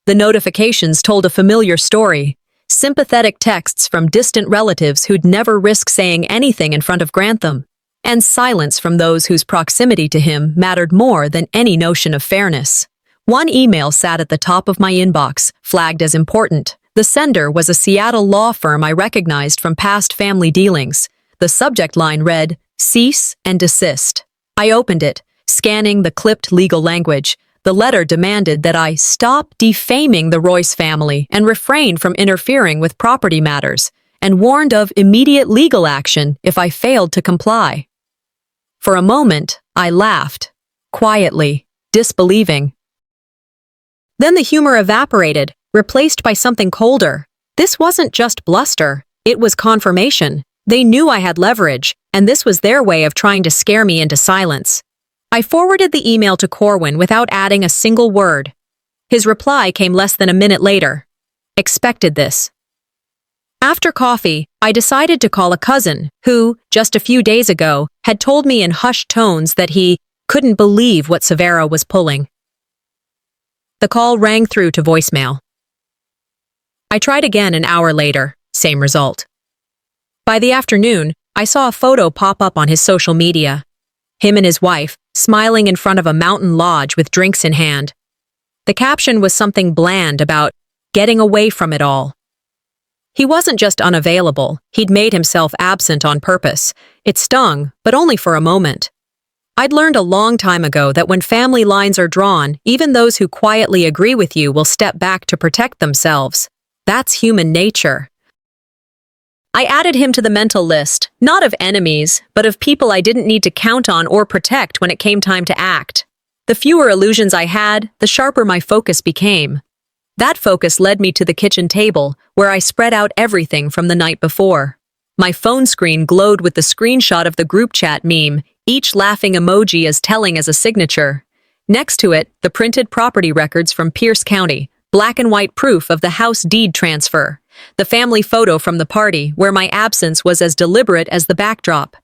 The notifications told a familiar story. Sympathetic texts from distant relatives who'd never risk saying anything in front of Grantham. and silence from those whose proximity to him mattered more than any notion of fairness. One email sat at the top of my inbox, flagged as important. The sender was a Seattle law firm I recognized from past family dealings. The subject line read, "Cease and desist." I opened it, scanning the clipped legal language. The letter demanded that I stop defaming the Royce family and refrain from interfering with property matters, and warned of immediate legal action if I failed to comply. For a moment, I laughed, quietly, disbelieving. Then the humor evaporated, replaced by something colder. This wasn't just bluster, it was confirmation. They knew I had leverage, and this was their way of trying to scare me into silence. I forwarded the email to Corwin without adding a single word. His reply came less than a minute later. Expected this. After coffee, I decided to call a cousin who, just a few days ago, had told me in hushed tones that he couldn't believe what Severa was pulling. The call rang through to voicemail. I tried again an hour later, same result. By the afternoon, I saw a photo pop up on his social media. Him and his wife, smiling in front of a mountain lodge with drinks in hand. The caption was something bland about getting away from it all. He wasn't just unavailable, he'd made himself absent on purpose. It stung, but only for a moment. I'd learned a long time ago that when family lines are drawn, even those who quietly agree with you will step back to protect themselves. That's human nature. I added him to the mental list, not of enemies, but of people I didn't need to count on or protect when it came time to act. The fewer illusions I had, the sharper my focus became. That focus led me to the kitchen table, where I spread out everything from the night before. My phone screen glowed with the screenshot of the group chat meme, each laughing emoji as telling as a signature. Next to it, the printed property records from Pierce County, black and white proof of the house deed transfer. The family photo from the party, where my absence was as deliberate as the backdrop.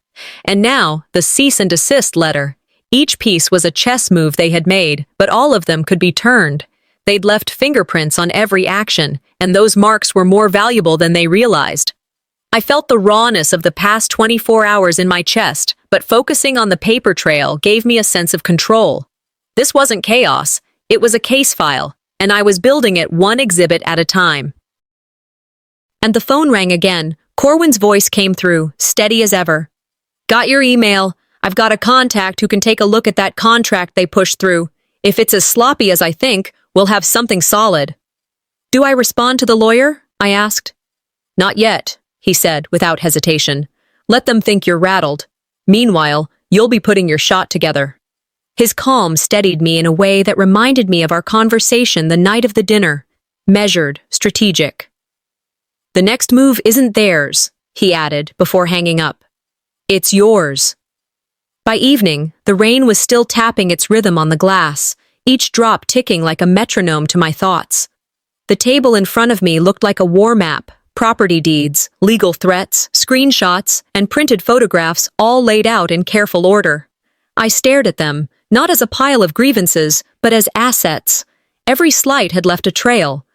And now, the cease and desist letter. Each piece was a chess move they had made, but all of them could be turned. They'd left fingerprints on every action, and those marks were more valuable than they realized. I felt the rawness of the past 24 hours in my chest, but focusing on the paper trail gave me a sense of control. This wasn't chaos, it was a case file, and I was building it one exhibit at a time. And the phone rang again. Corwin's voice came through, steady as ever. "Got your email. I've got a contact who can take a look at that contract they pushed through. If it's as sloppy as I think, we'll have something solid." "Do I respond to the lawyer?" I asked. "Not yet," he said without hesitation. "Let them think you're rattled. Meanwhile, you'll be putting your shot together." His calm steadied me in a way that reminded me of our conversation the night of the dinner. Measured, strategic. "The next move isn't theirs," he added before hanging up. "It's yours." By evening, the rain was still tapping its rhythm on the glass, each drop ticking like a metronome to my thoughts. The table in front of me looked like a war map, property deeds, legal threats, screenshots, and printed photographs all laid out in careful order. I stared at them, not as a pile of grievances, but as assets. Every slight had left a trail.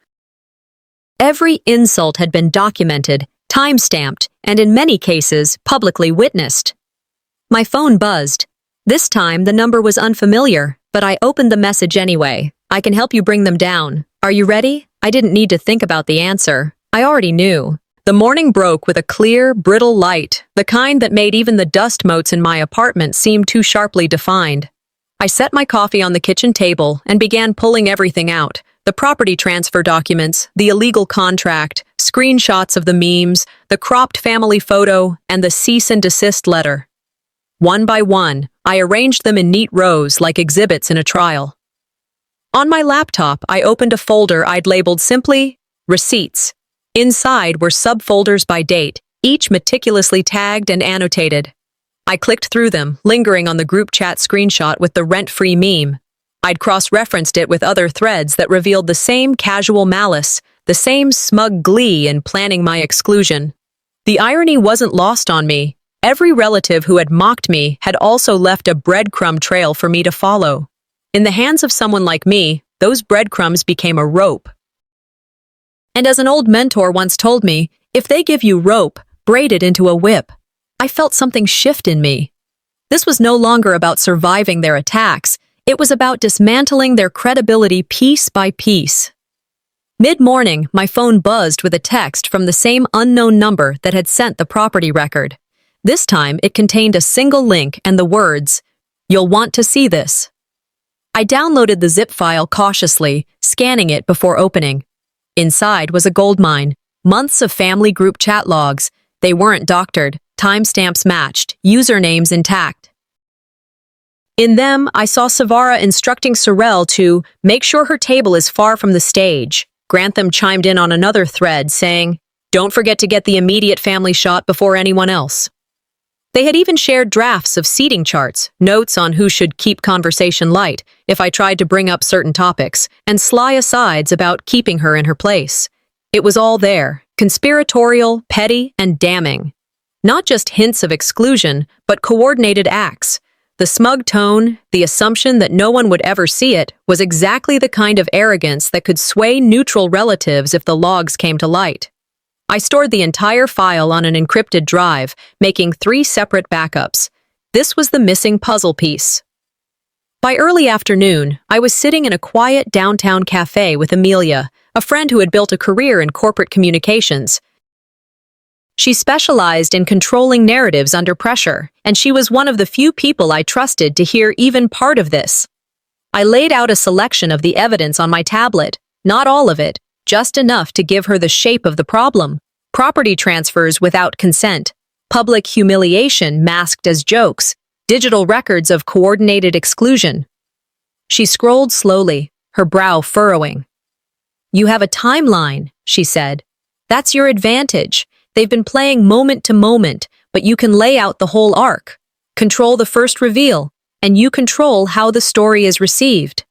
Every insult had been documented, time-stamped, and in many cases, publicly witnessed. My phone buzzed. This time, the number was unfamiliar, but I opened the message anyway. "I can help you bring them down. Are you ready?" I didn't need to think about the answer. I already knew. The morning broke with a clear, brittle light, the kind that made even the dust motes in my apartment seem too sharply defined. I set my coffee on the kitchen table and began pulling everything out. The property transfer documents, the illegal contract, screenshots of the memes, the cropped family photo, and the cease and desist letter. One by one, I arranged them in neat rows like exhibits in a trial. On my laptop, I opened a folder I'd labeled simply, Receipts. Inside were subfolders by date, each meticulously tagged and annotated. I clicked through them, lingering on the group chat screenshot with the rent-free meme. I'd cross-referenced it with other threads that revealed the same casual malice, the same smug glee in planning my exclusion. The irony wasn't lost on me. Every relative who had mocked me had also left a breadcrumb trail for me to follow. In the hands of someone like me, those breadcrumbs became a rope. And as an old mentor once told me, if they give you rope, braid it into a whip. I felt something shift in me. This was no longer about surviving their attacks. It was about dismantling their credibility piece by piece. Mid-morning, my phone buzzed with a text from the same unknown number that had sent the property record. This time, it contained a single link and the words, "You'll want to see this." I downloaded the zip file cautiously, scanning it before opening. Inside was a goldmine, months of family group chat logs. They weren't doctored, timestamps matched, usernames intact. In them, I saw Savara instructing Sorel to make sure her table is far from the stage. Grantham chimed in on another thread, saying, "Don't forget to get the immediate family shot before anyone else." They had even shared drafts of seating charts, notes on who should keep conversation light if I tried to bring up certain topics, and sly asides about keeping her in her place. It was all there, conspiratorial, petty, and damning. Not just hints of exclusion, but coordinated acts. The smug tone, the assumption that no one would ever see it, was exactly the kind of arrogance that could sway neutral relatives if the logs came to light. I stored the entire file on an encrypted drive, making 3 separate backups. This was the missing puzzle piece. By early afternoon, I was sitting in a quiet downtown cafe with Amelia, a friend who had built a career in corporate communications. She specialized in controlling narratives under pressure, and she was one of the few people I trusted to hear even part of this. I laid out a selection of the evidence on my tablet, not all of it, just enough to give her the shape of the problem. Property transfers without consent, public humiliation masked as jokes, digital records of coordinated exclusion. She scrolled slowly, her brow furrowing. "You have a timeline," she said. "That's your advantage. They've been playing moment to moment, but you can lay out the whole arc. Control the first reveal, and you control how the story is received."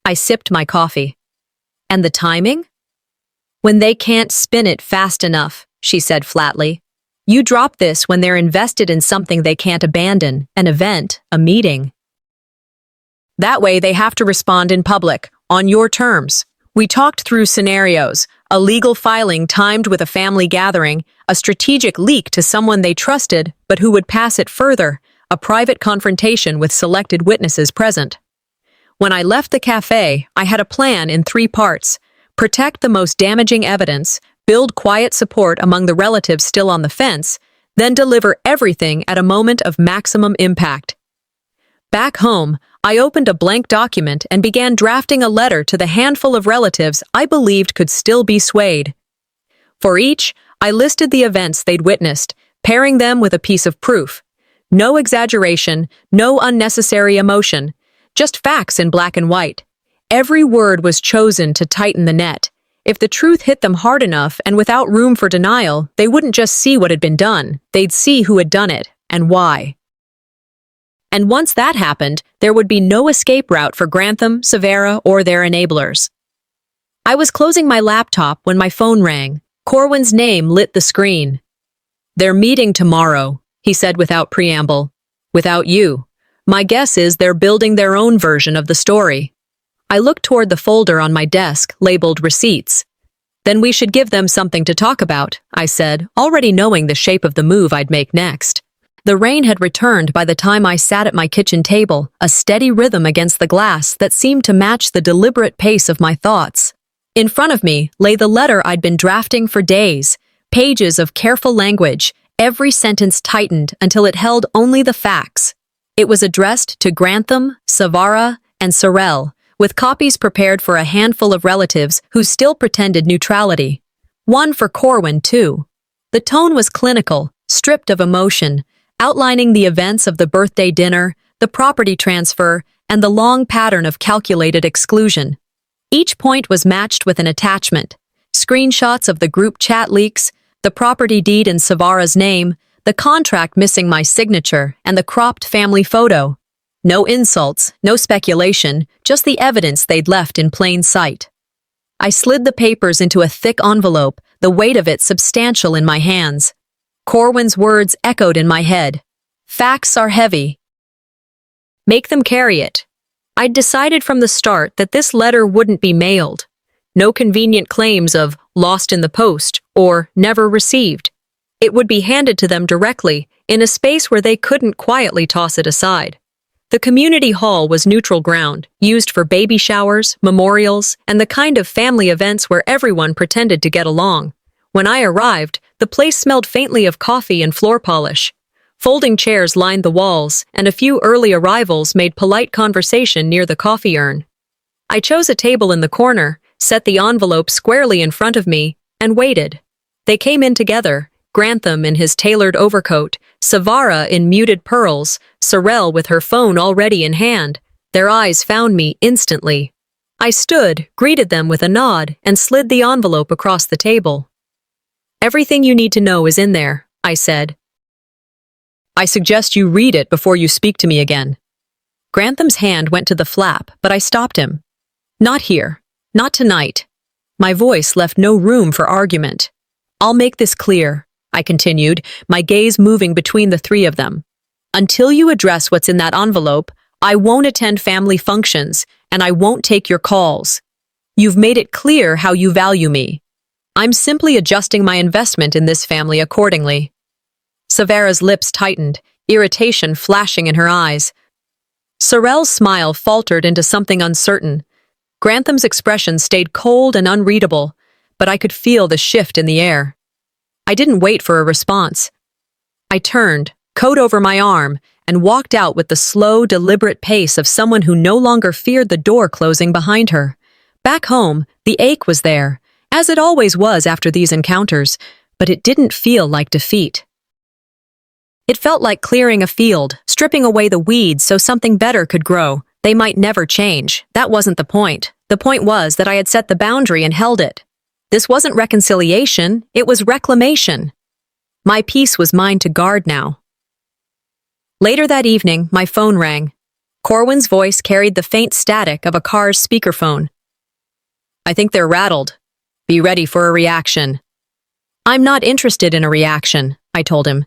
I sipped my coffee. "And the timing?" "When they can't spin it fast enough," she said flatly. "You drop this when they're invested in something they can't abandon, an event, a meeting. That way they have to respond in public, on your terms." We talked through scenarios, a legal filing timed with a family gathering, a strategic leak to someone they trusted but who would pass it further, a private confrontation with selected witnesses present. When I left the cafe, I had a plan in 3 parts. Protect the most damaging evidence, build quiet support among the relatives still on the fence, then deliver everything at a moment of maximum impact. Back home, I opened a blank document and began drafting a letter to the handful of relatives I believed could still be swayed. For each, I listed the events they'd witnessed, pairing them with a piece of proof. No exaggeration, no unnecessary emotion, just facts in black and white. Every word was chosen to tighten the net. If the truth hit them hard enough and without room for denial, they wouldn't just see what had been done, they'd see who had done it, and why. And once that happened, there would be no escape route for Grantham, Savara, or their enablers. I was closing my laptop when my phone rang. Corwin's name lit the screen. "They're meeting tomorrow," he said without preamble. "Without you. My guess is they're building their own version of the story." I looked toward the folder on my desk, labeled Receipts. "Then we should give them something to talk about," I said, already knowing the shape of the move I'd make next. The rain had returned by the time I sat at my kitchen table, a steady rhythm against the glass that seemed to match the deliberate pace of my thoughts. In front of me lay the letter I'd been drafting for days, pages of careful language, every sentence tightened until it held only the facts. It was addressed to Grantham, Savara, and Sorel, with copies prepared for a handful of relatives who still pretended neutrality. One for Corwin, too. The tone was clinical, stripped of emotion, outlining the events of the birthday dinner, the property transfer, and the long pattern of calculated exclusion. Each point was matched with an attachment: screenshots of the group chat leaks, the property deed in Savara's name, the contract missing my signature, and the cropped family photo. No insults, no speculation, just the evidence they'd left in plain sight. I slid the papers into a thick envelope, the weight of it substantial in my hands. Corwin's words echoed in my head. "Facts are heavy. Make them carry it." I'd decided from the start that this letter wouldn't be mailed. No convenient claims of "lost in the post" or "never received." It would be handed to them directly, in a space where they couldn't quietly toss it aside. The community hall was neutral ground, used for baby showers, memorials, and the kind of family events where everyone pretended to get along. When I arrived, the place smelled faintly of coffee and floor polish. Folding chairs lined the walls, and a few early arrivals made polite conversation near the coffee urn. I chose a table in the corner, set the envelope squarely in front of me, and waited. They came in together, Grantham in his tailored overcoat, Savara in muted pearls, Sorrel with her phone already in hand. Their eyes found me instantly. I stood, greeted them with a nod, and slid the envelope across the table. "Everything you need to know is in there," I said. "I suggest you read it before you speak to me again." Grantham's hand went to the flap, but I stopped him. "Not here. Not tonight." My voice left no room for argument. "I'll make this clear," I continued, my gaze moving between the three of them. "Until you address what's in that envelope, I won't attend family functions, and I won't take your calls. You've made it clear how you value me. I'm simply adjusting my investment in this family accordingly." Savara's lips tightened, irritation flashing in her eyes. Sorrel's smile faltered into something uncertain. Grantham's expression stayed cold and unreadable, but I could feel the shift in the air. I didn't wait for a response. I turned, coat over my arm, and walked out with the slow, deliberate pace of someone who no longer feared the door closing behind her. Back home, the ache was there, as it always was after these encounters, but it didn't feel like defeat. It felt like clearing a field, stripping away the weeds so something better could grow. They might never change. That wasn't the point. The point was that I had set the boundary and held it. This wasn't reconciliation, it was reclamation. My peace was mine to guard now. Later that evening, my phone rang. Corwin's voice carried the faint static of a car's speakerphone. "I think they're rattled. Be ready for a reaction." "I'm not interested in a reaction," I told him.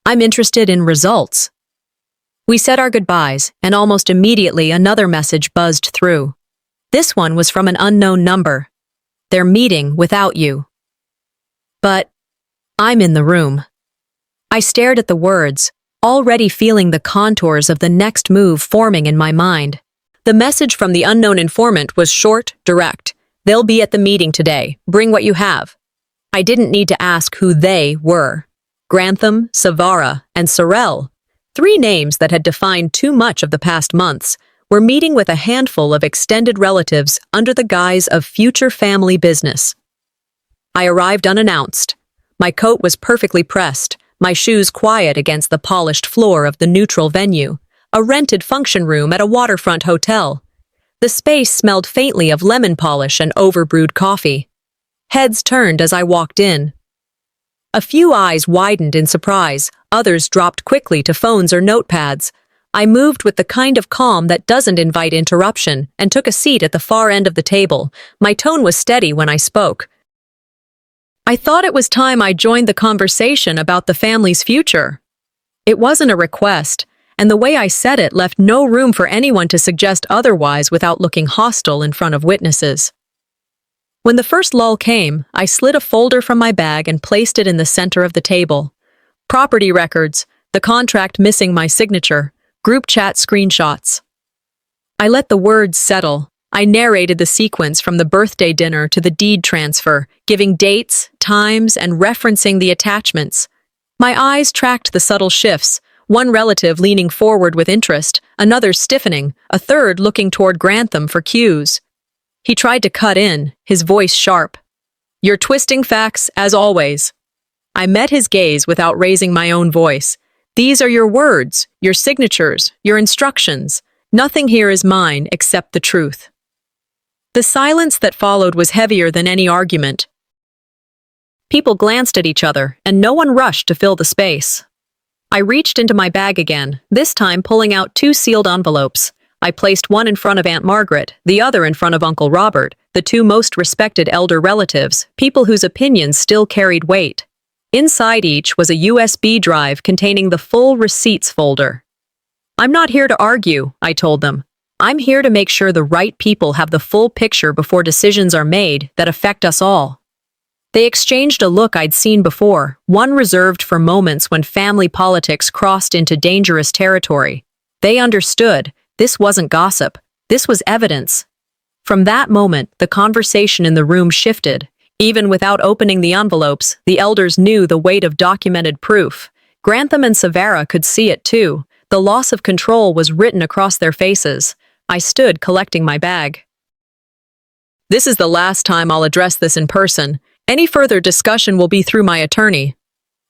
"I'm interested in results." We said our goodbyes, and almost immediately another message buzzed through. This one was from an unknown number. "They're meeting without you." But I'm in the room. I stared at the words, already feeling the contours of the next move forming in my mind. The message from the unknown informant was short, direct. "They'll be at the meeting today. Bring what you have." I didn't need to ask who they were. Grantham, Savara, and Sorrel, three names that had defined too much of the past months, were meeting with a handful of extended relatives under the guise of future family business. I arrived unannounced. My coat was perfectly pressed, my shoes quiet against the polished floor of the neutral venue, a rented function room at a waterfront hotel. The space smelled faintly of lemon polish and overbrewed coffee. Heads turned as I walked in. A few eyes widened in surprise, others dropped quickly to phones or notepads. I moved with the kind of calm that doesn't invite interruption and took a seat at the far end of the table. My tone was steady when I spoke. I thought it was time I joined the conversation about the family's future. It wasn't a request, and the way I said it left no room for anyone to suggest otherwise without looking hostile in front of witnesses. When the first lull came, I slid a folder from my bag and placed it in the center of the table. Property records, the contract missing my signature, group chat screenshots. I let the words settle. I narrated the sequence from the birthday dinner to the deed transfer, giving dates, times, and referencing the attachments. My eyes tracked the subtle shifts, one relative leaning forward with interest, another stiffening, a third looking toward Grantham for cues. He tried to cut in, his voice sharp. "You're twisting facts, as always." I met his gaze without raising my own voice. "These are your words, your signatures, your instructions. Nothing here is mine except the truth." The silence that followed was heavier than any argument. People glanced at each other, and no one rushed to fill the space. I reached into my bag again, this time pulling out 2 sealed envelopes. I placed one in front of Aunt Margaret, the other in front of Uncle Robert, the 2 most respected elder relatives, people whose opinions still carried weight. Inside each was a USB drive containing the full receipts folder. "I'm not here to argue," I told them. "I'm here to make sure the right people have the full picture before decisions are made that affect us all." They exchanged a look I'd seen before, one reserved for moments when family politics crossed into dangerous territory. They understood. This wasn't gossip. This was evidence. From that moment, the conversation in the room shifted. Even without opening the envelopes, the elders knew the weight of documented proof. Grantham and Savara could see it too. The loss of control was written across their faces. I stood collecting my bag. This is the last time I'll address this in person. Any further discussion will be through my attorney.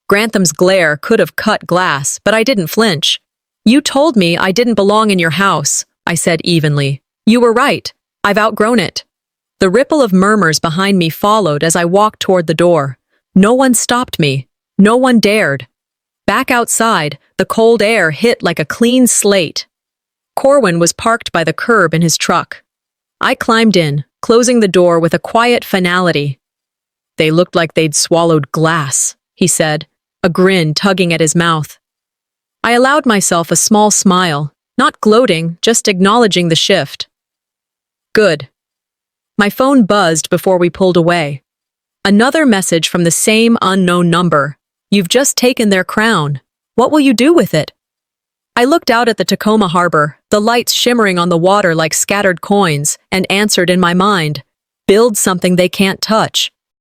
Grantham's glare could have cut glass, but I didn't flinch. You told me I didn't belong in your house, I said evenly. You were right. I've outgrown it. The ripple of murmurs behind me followed as I walked toward the door. No one stopped me. No one dared. Back outside, the cold air hit like a clean slate. Corwin was parked by the curb in his truck. I climbed in, closing the door with a quiet finality. They looked like they'd swallowed glass, he said, a grin tugging at his mouth. I allowed myself a small smile, not gloating, just acknowledging the shift. Good. My phone buzzed before we pulled away. Another message from the same unknown number. You've just taken their crown. What will you do with it? I looked out at the Tacoma harbor, the lights shimmering on the water like scattered coins, and answered in my mind, build something they can't touch.